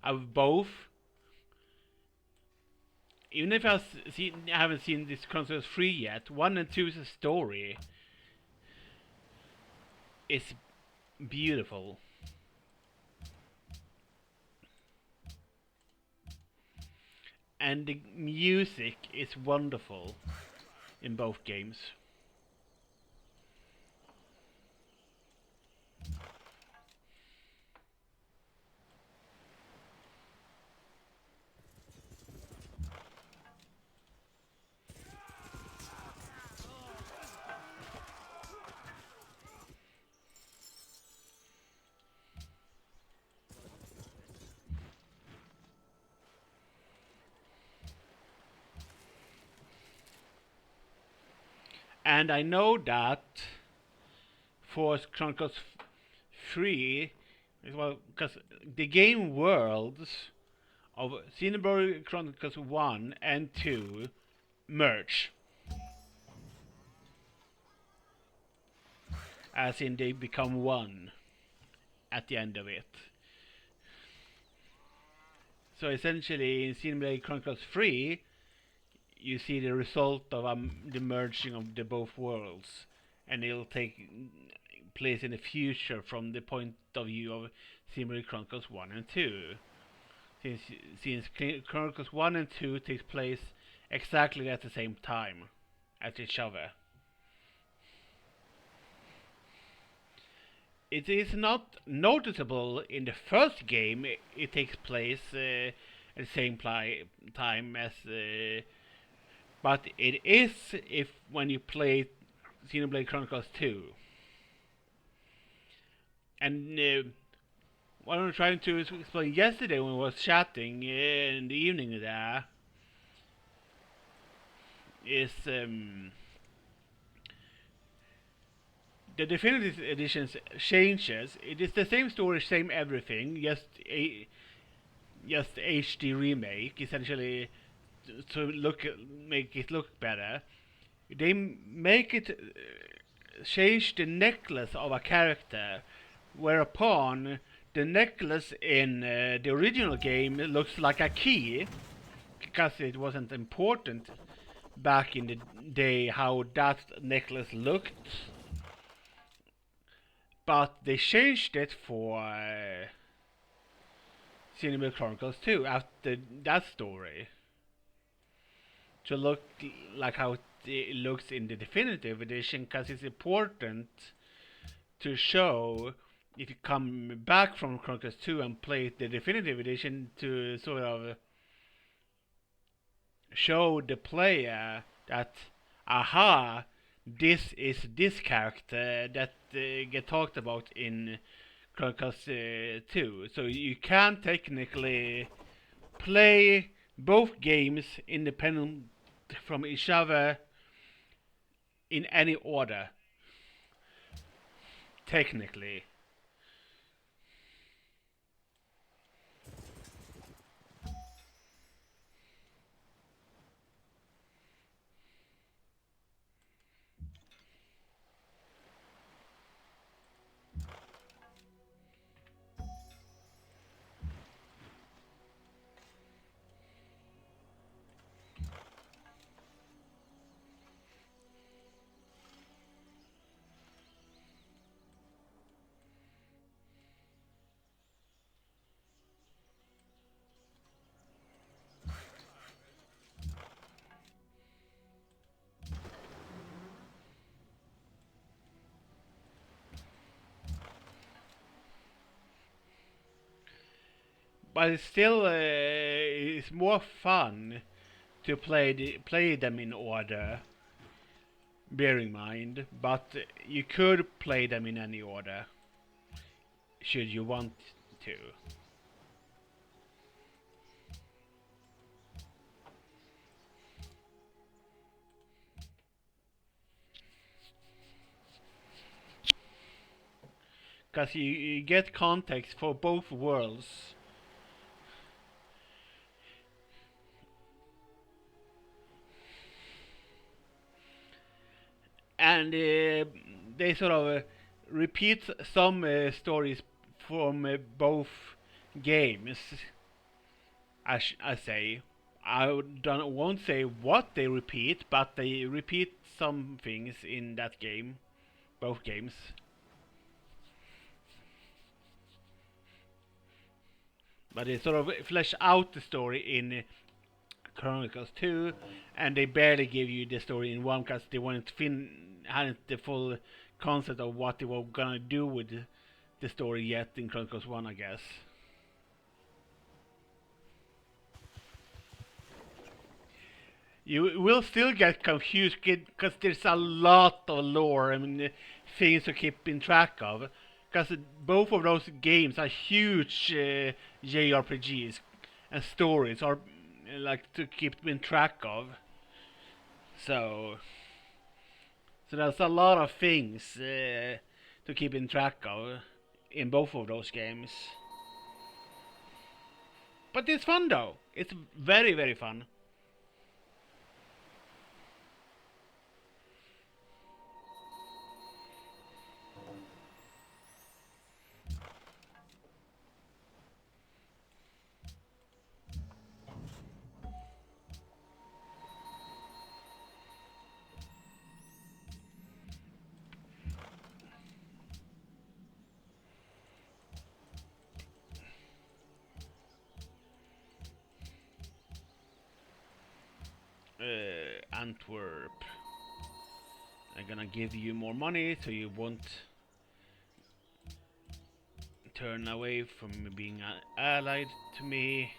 of both, even if I haven't seen this Chronicles 3 yet, 1 and 2's story is beautiful. And the music is wonderful in both games. And I know that for Chronicles 3, well, because the game worlds of Xenoblade Chronicles 1 and 2 merge. As in they become one at the end of it. So essentially in Xenoblade Chronicles 3 you see the result of the merging of the both worlds, and it'll take place in the future from the point of view of Xenoblade Chronicles 1 and 2. Since Chronicles 1 and 2 takes place exactly at the same time as each other. It is not noticeable in the first game. It takes place at the same time as, but it is if when you play Xenoblade Chronicles 2. And what I was trying to explain yesterday when we was chatting in the evening there is the definitive edition's changes. It is the same story, same everything, just HD remake, essentially, to make it look better. They make it change the necklace of a character, whereupon the necklace in the original game looks like a key, because it wasn't important back in the day how that necklace looked. But they changed it for Xenoblade Chronicles 2 after that story to look like how it looks in the definitive edition, because it's important to show, if you come back from Chronicles 2 and play the definitive edition, to sort of show the player that, aha, this is this character that get talked about in Chronicles 2. So you can technically play both games independent from each other in any order, technically. But it's still it's more fun to play them in order, bear in mind, but you could play them in any order should you want to. because you get context for both worlds. And they sort of repeat some stories from both games. I say. Won't say what they repeat, but they repeat some things in that game, both games. But they sort of flesh out the story in Chronicles 2, and they barely give you the story in 1 because they hadn't the full concept of what they were gonna do with the story yet in Chronicles 1, I guess. You will still get confused because there's a lot of lore, I mean, things to keep in track of. Because both of those games are huge JRPGs, and stories are like to keep in track of. So there's a lot of things to keep in track of in both of those games. But it's fun though. It's very, very fun. Antwerp. I'm gonna give you more money so you won't turn away from being allied to me.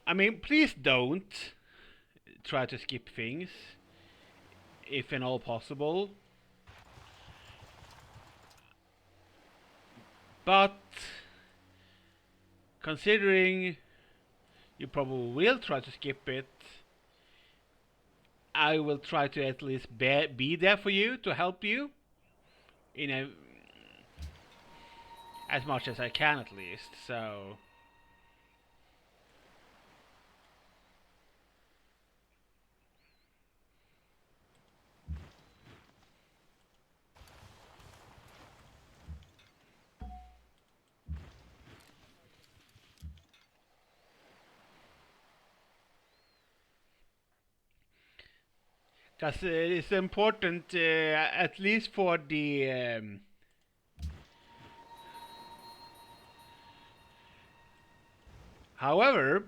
I mean, please don't try to skip things, if and all possible. But considering you probably will try to skip it, I will try to at least be there for you to help you in as much as I can, at least. So because it's important, at least for the however,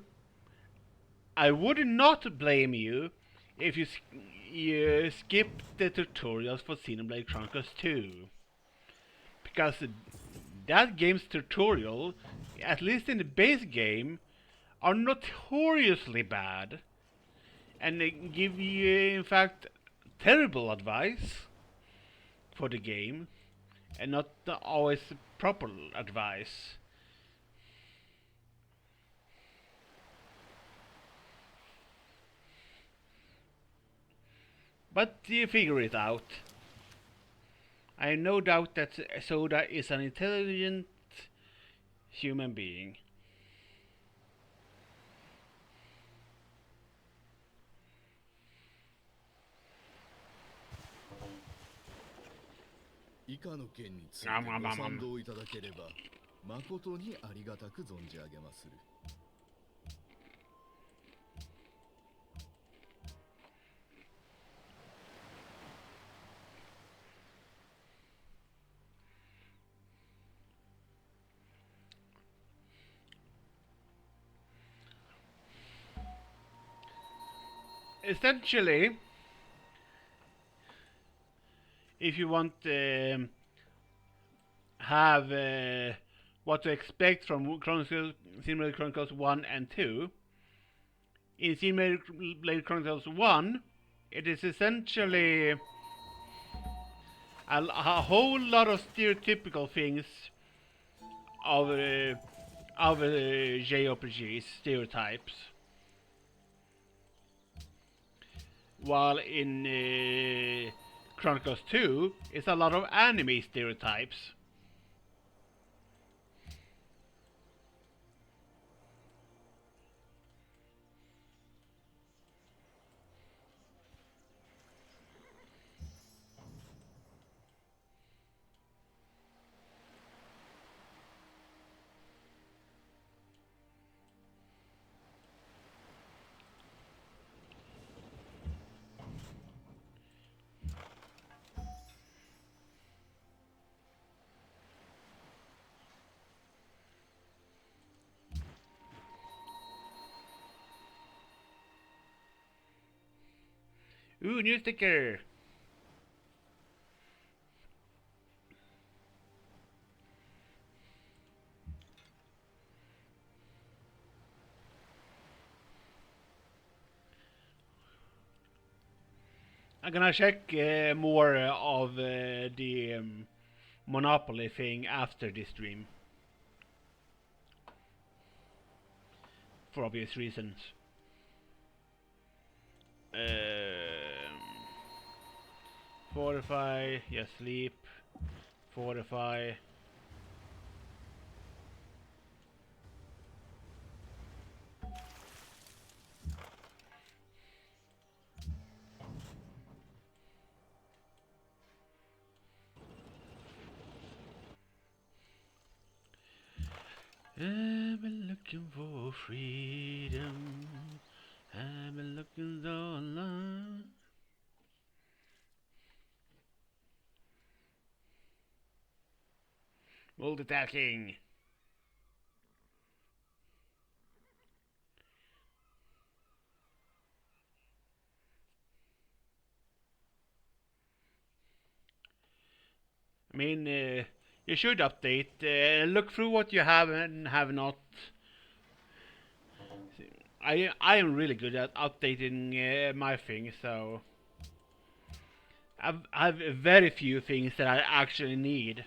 I would not blame you if you skip the tutorials for Xenoblade Chronicles 2, because that game's tutorial, at least in the base game, are notoriously bad, and they give you, in fact, terrible advice for the game, and not always proper advice. But you figure it out. I have no doubt that Soda is an intelligent human being. Essentially, if you want have what to expect from Xenoblade Chronicles 1 and 2, in Xenoblade Chronicles 1, it is essentially a whole lot of stereotypical things of JRPGs, stereotypes. while in Chronicles 2, it's a lot of anime stereotypes. Ooh, new sticker! I'm gonna check more of the Monopoly thing after this stream. For obvious reasons. Fortify, yes, sleep. Fortify. I've been looking for freedom. I've been looking so long. Multitasking. I mean, you should update. Look through what you have and have not. I am really good at updating my things, so I've very few things that I actually need.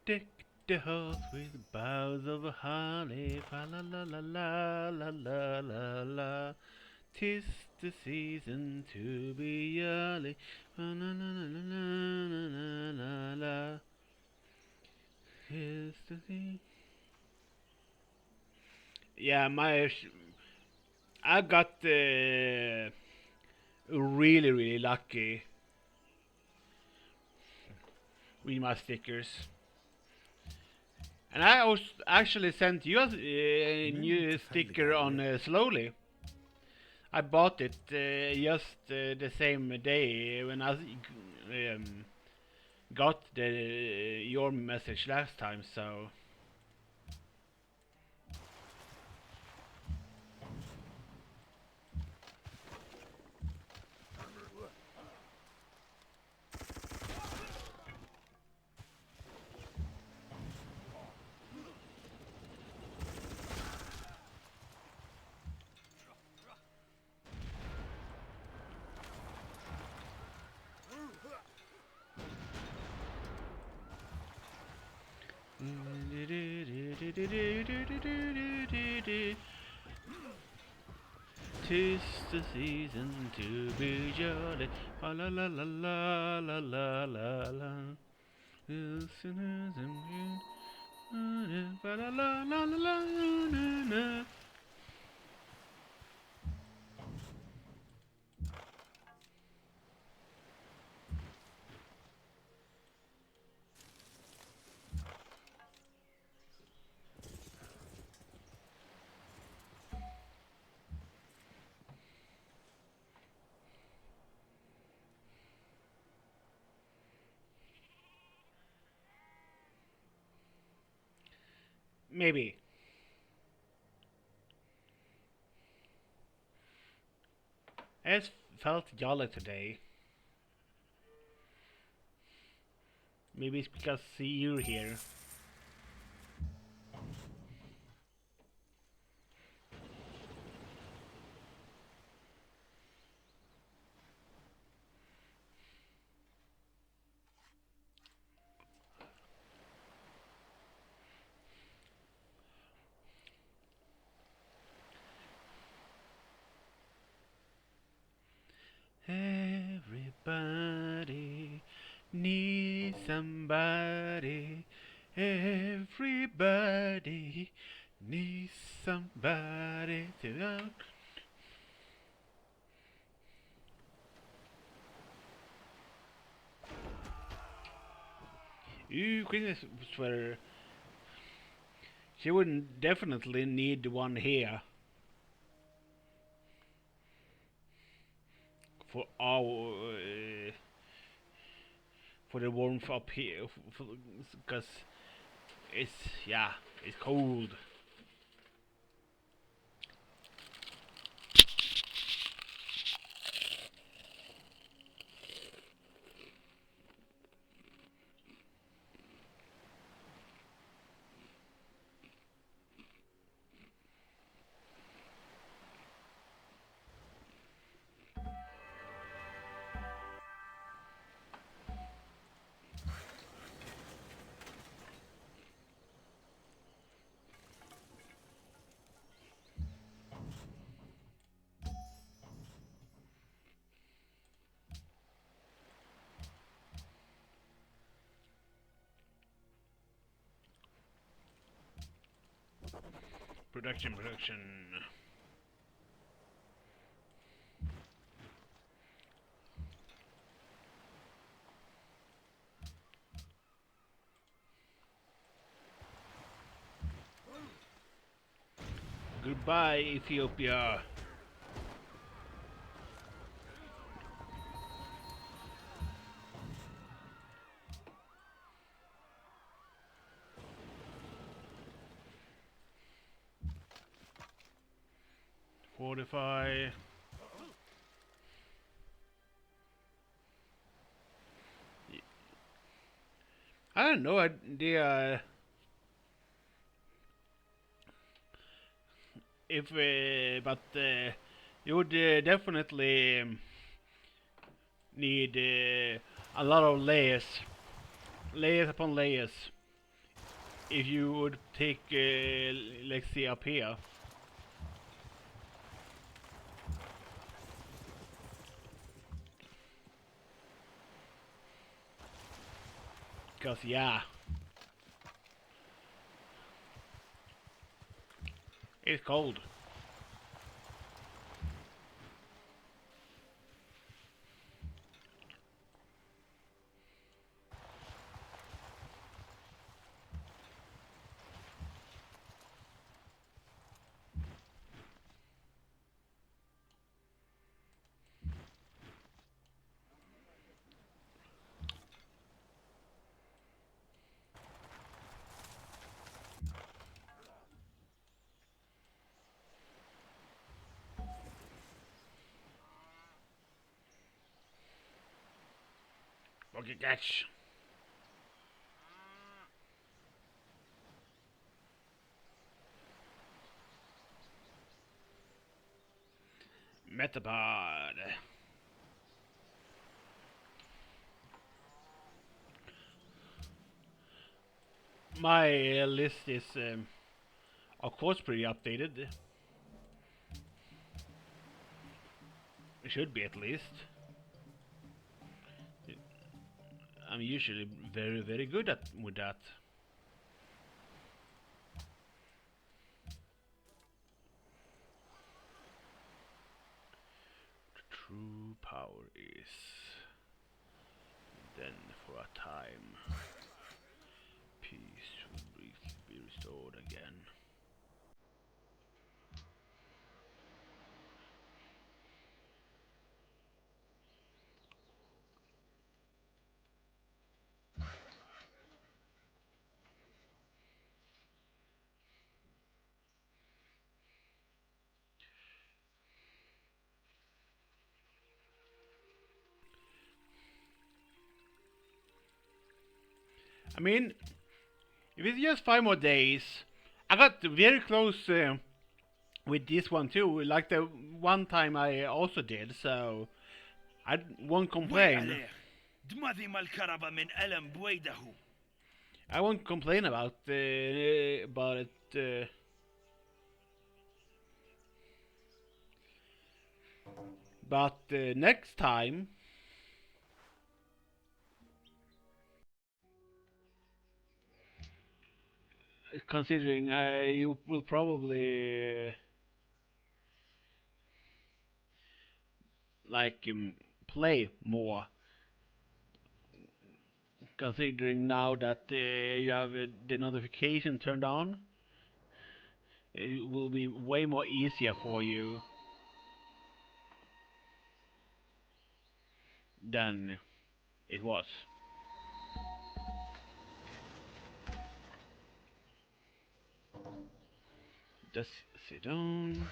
Deck the halls with boughs of holly, fa la la la la la la la la. 'Tis the season to be jolly, fa la la la la la la la la. 'Tis the season. Yeah, I got really lucky with my stickers. And I also actually sent you a new sticker on Slowly. I bought it just the same day when I got your message last time, so... Tis the season to be jolly, la la la la la la la la la. La la la la la la la. Maybe. I just felt jolly today. Maybe it's because you're here. Everybody needs somebody. Everybody needs somebody to love. Ooh, Queen sweater. She would definitely need one here. For our for the warmth up here, because it's yeah, it's cold. Production. Goodbye, Ethiopia. Fortify. I don't know. If but you would definitely need a lot of layers upon layers. If you would take, let's see up here. Because yeah, it's cold. Okay, catch. Metapod. My list is, of course, pretty updated. It should be at least. I'm usually very good at with that. True power is then for a time peace will briefly be restored again. I mean, if it's just 5 more days, I got very close with this one too. Like the one time I also did, so I won't complain. دماغي ما الكهرباء من ألم بويده. I won't complain about it. But next time, considering you will probably like play more, considering now that you have the notification turned on, it will be way more easier for you than it was. Just sit down.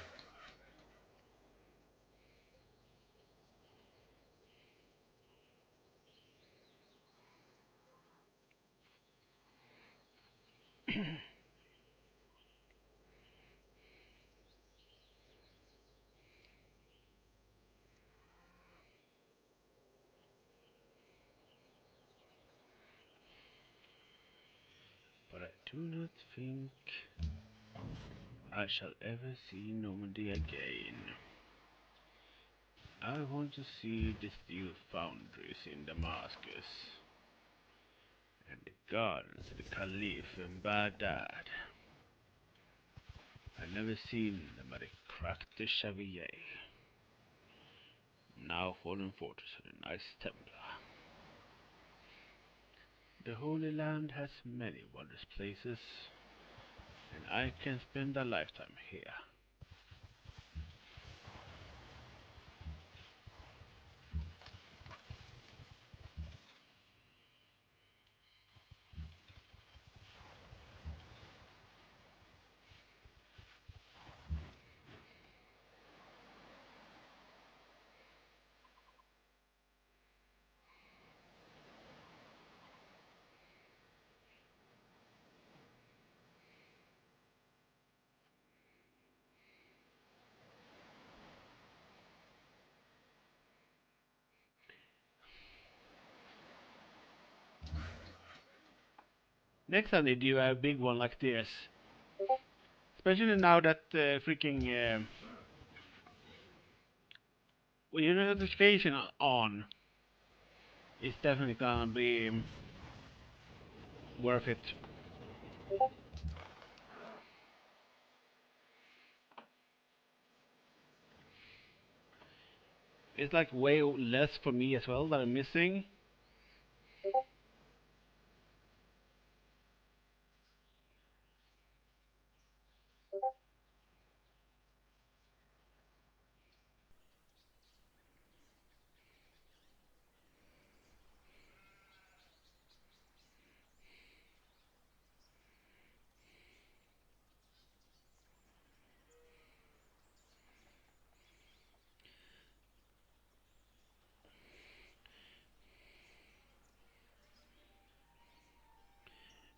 But I do not think I shall ever see Normandy again. I want to see the steel foundries in Damascus and the gardens of the Caliph in Baghdad. I've never seen them at the Crac de Chevalier. Now fallen fortress of the Knights Templar. The Holy Land has many wondrous places, and I can spend a lifetime here. Next time they do a big one like this, especially now that freaking when your notification on, it's definitely gonna be worth it. It's like way less for me as well that I'm missing.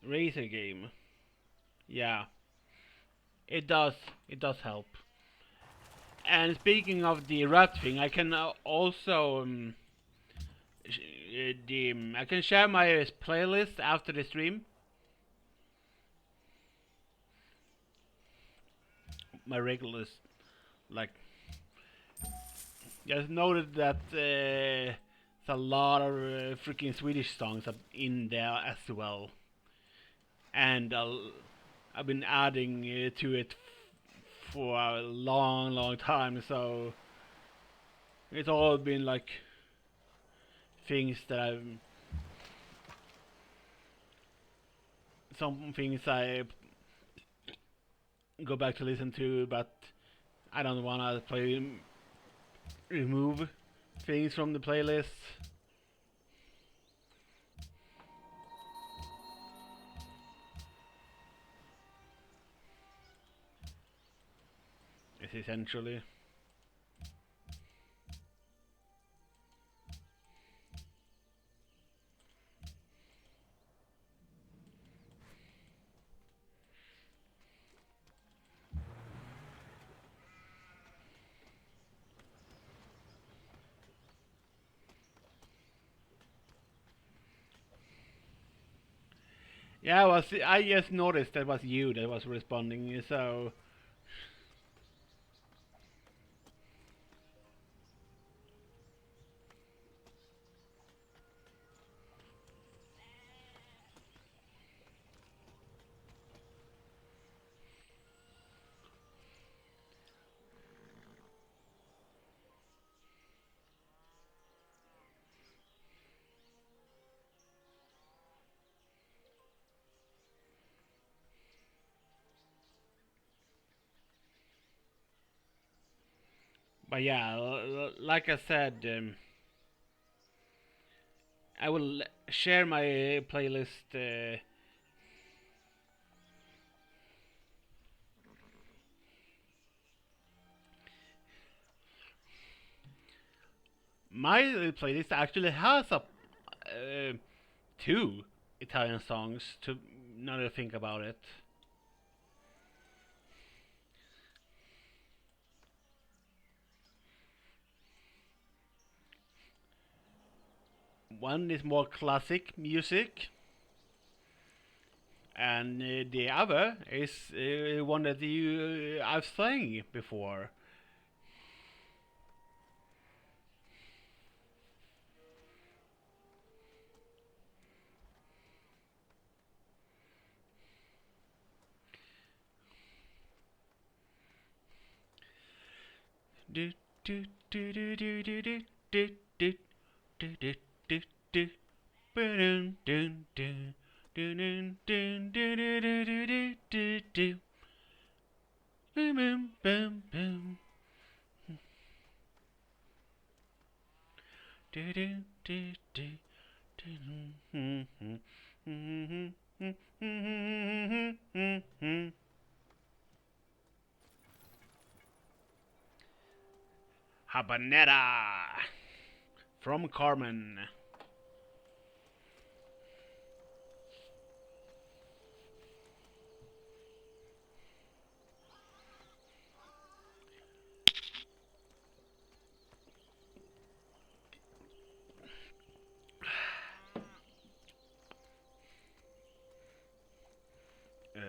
Racer game, yeah, it does. It does help. And speaking of the rap thing, I can also I can share my playlist after the stream. My regulars, like, just noted that there's a lot of freaking Swedish songs up in there as well, and I've been adding to it for a long time. So it's all been like things that some things I go back to listen to, but I don't wanna remove things from the playlist. It's essentially. Yeah, I just noticed that was you that was responding, so... But yeah, like I said, I will share my playlist. My playlist actually has two Italian songs. To now that I think about it, one is more classic music, and the other is one that I've sang before. Do do do do do do do do do do do do do. Ba-dum, dum, dum. Dun, dun, dun, dun, dun, dun, dun, dun, dun. Bum, bum, bum, bum. Do, do, do, do, do, mm, mm, mm, mm, mm, mm, mm. Habanera from Carmen. Uh,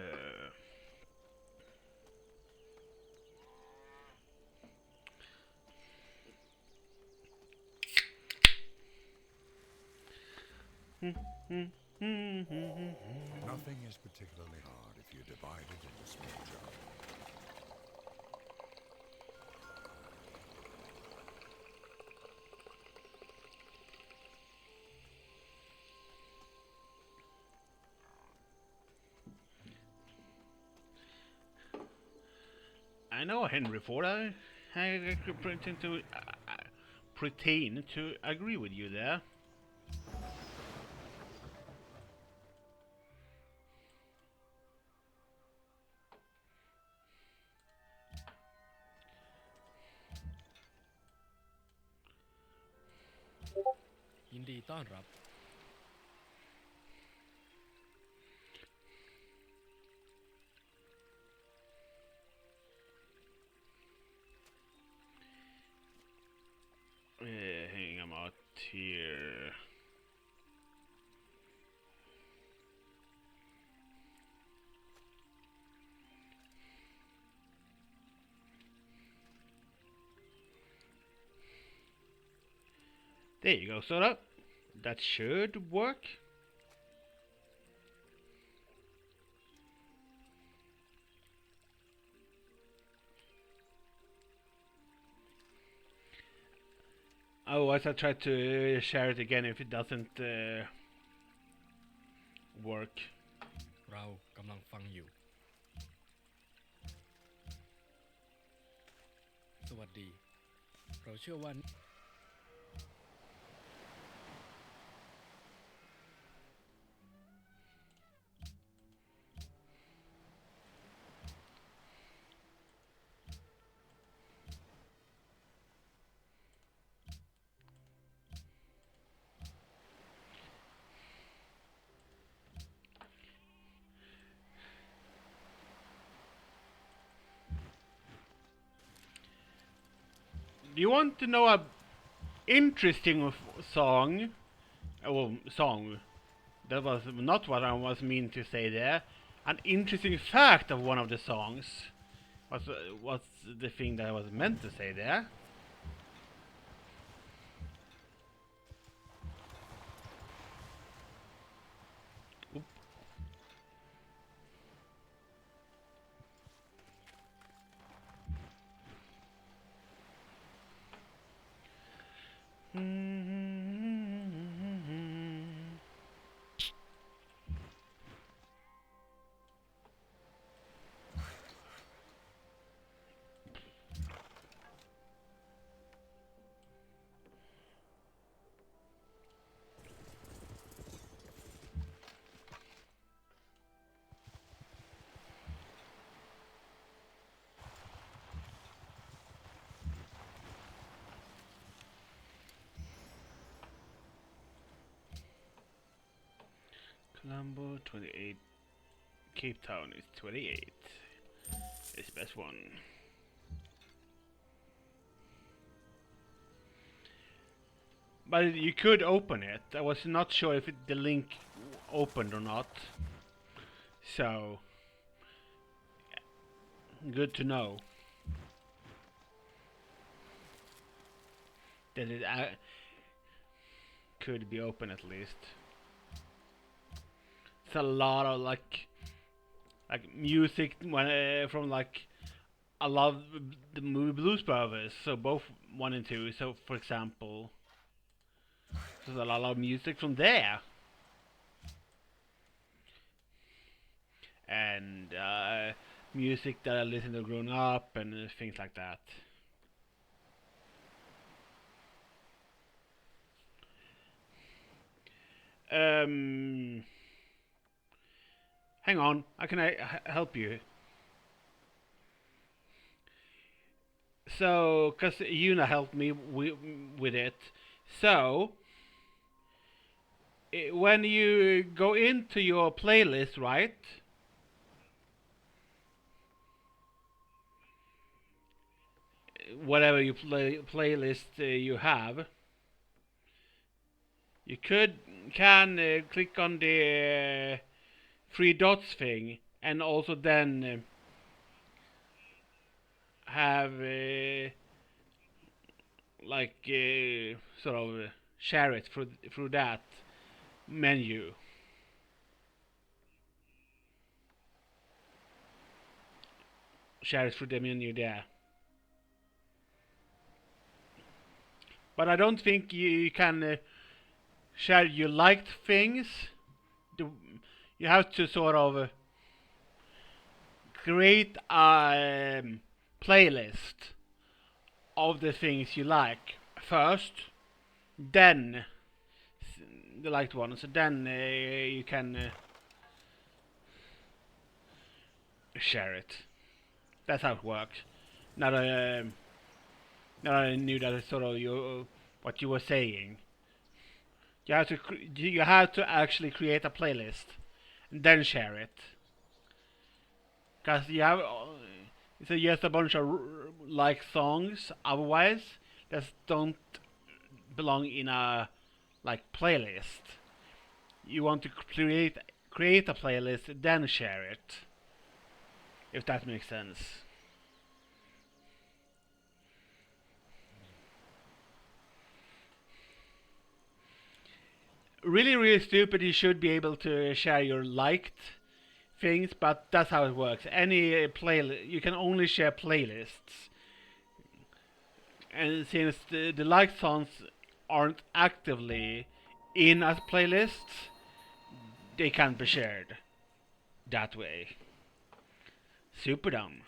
Nothing is particularly hard if you divide it into small jars. I know Henry Ford. I pretend to agree with you there.ยินดีต้อนรับ Hang them out here. There you go, Soda. That should work. Otherwise, I'll try to share it again if it doesn't work. เรากำลังฟังอยู่ สวัสดี เราเชื่อว่า Do you want to know a interesting song? Song. That was not what I was mean to say there. An interesting fact of one of the songs was the thing that I was meant to say there. Oop. Colombo 28. Cape Town is 28. It's best one. But you could open it. I was not sure if the link opened or not. So good to know that it could be open at least. It's a lot of like music from like I love the movie Blues Brothers, so both 1 and 2. So for example, there's a lot of music from there, and music that I listened to growing up and things like that. Hang on, how can I help you? So, cause Yuna helped me with it. So, when you go into your playlist, right? Whatever you playlist you have, you can click on the 3 dots thing, and also then have like sort of share it through that menu. Share it through the menu there. But I don't think you can share your liked things. You have to sort of create a playlist of the things you like first, then the liked ones, so then you can share it. That's how it works. Now that I knew that it's sort of what you were saying. You have to actually create a playlist and then share it. Cause you have it's just a bunch of like songs. Otherwise, that don't belong in a like playlist. You want to create a playlist, then share it. If that makes sense. Really stupid. You should be able to share your liked things, but that's how it works. Any playlist, you can only share playlists, and since the liked songs aren't actively in as playlists, they can't be shared that way. Super dumb.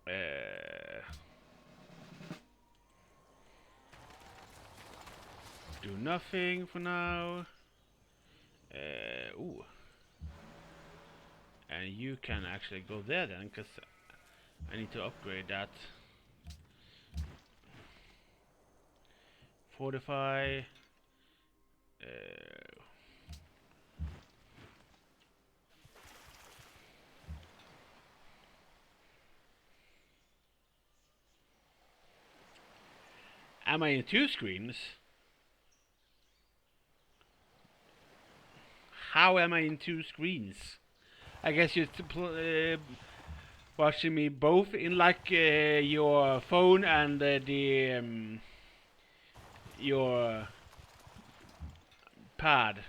Uh, Do nothing for now. Ooh. And you can actually go there then, because I need to upgrade that. Fortify. Am I in 2 screens? How am I in 2 screens? I guess you're watching me both in like your phone and your pad.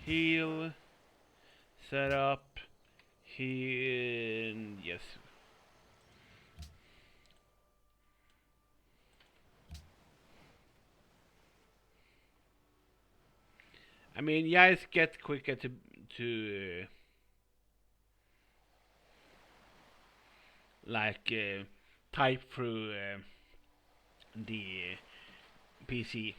Heal. Set up. Heal. Yes. I mean, yeah, it's get quicker to like type through the PC.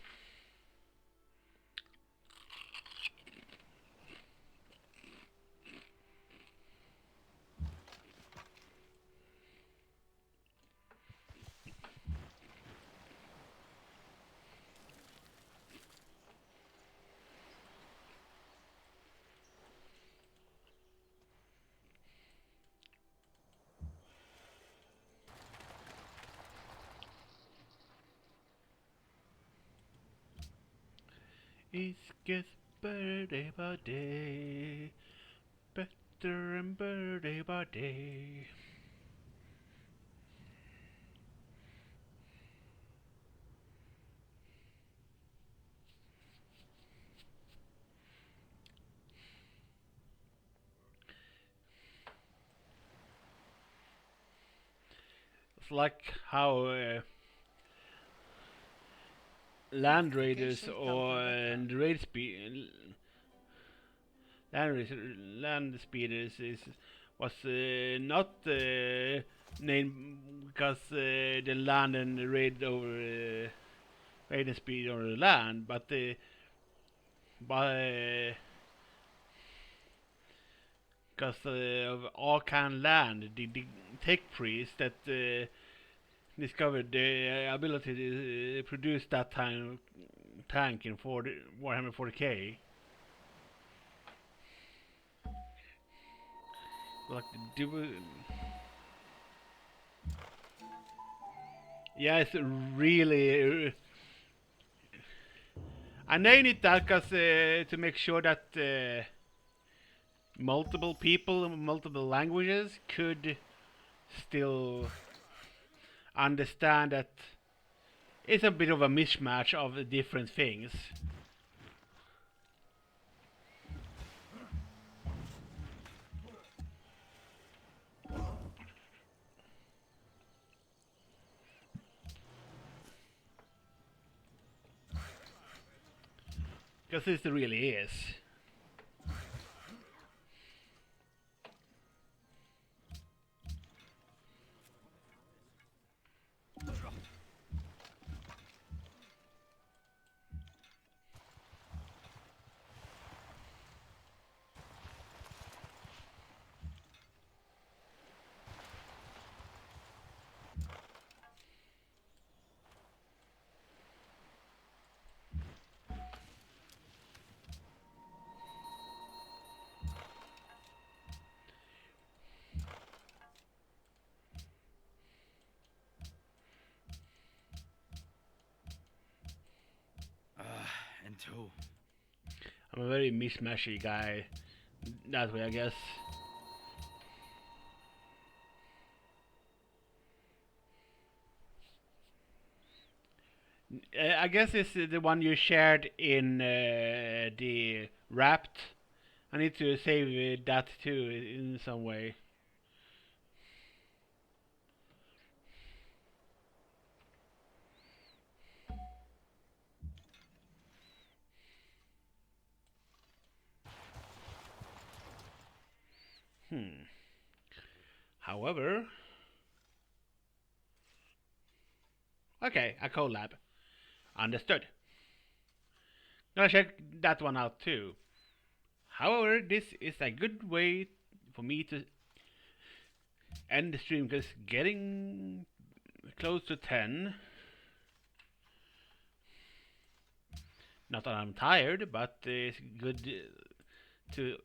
It gets better day by day, better and better day by day. It's like how land raiders or raid speed land speeders was not named because the land and raid over raid and speed over the land, but by because of Arcan land, the tech priest that discovered the ability to produce that tank in Warhammer 40k. Like yeah, it's really. I named that because to make sure that multiple people, multiple languages could still understand that it's a bit of a mismatch of different things. Because this really is. And two. I'm a very mishmashy guy that way, I guess. I guess it's the one you shared in the Wrapped. I need to save that too in some way. However, okay, a collab. Understood. Gonna check that one out too. However, this is a good way for me to end the stream because getting close to 10. Not that I'm tired, but it's good to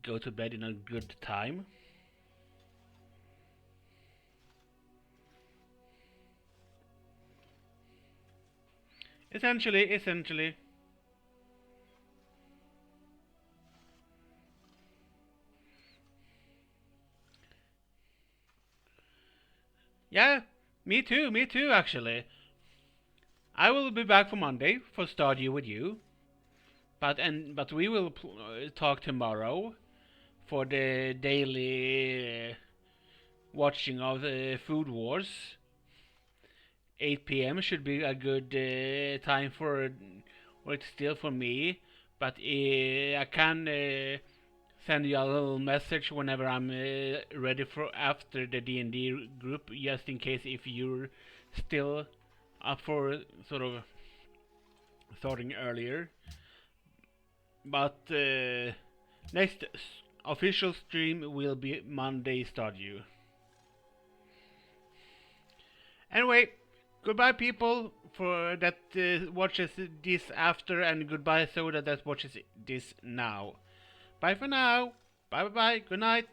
go to bed in a good time. Essentially. Yeah, me too actually. I will be back for Monday for Stardew with you. But we will talk tomorrow for the daily watching of the Food Wars. 8 p.m. should be a good time for, well, it's still for me, but I can send you a little message whenever I'm ready for after the D&D group, just in case if you're still up for sort of starting earlier. But next official stream will be Monday Stardew. Anyway, goodbye people for that watches this after, and goodbye Soda that watches this now. Bye for now. Bye bye bye. Good night.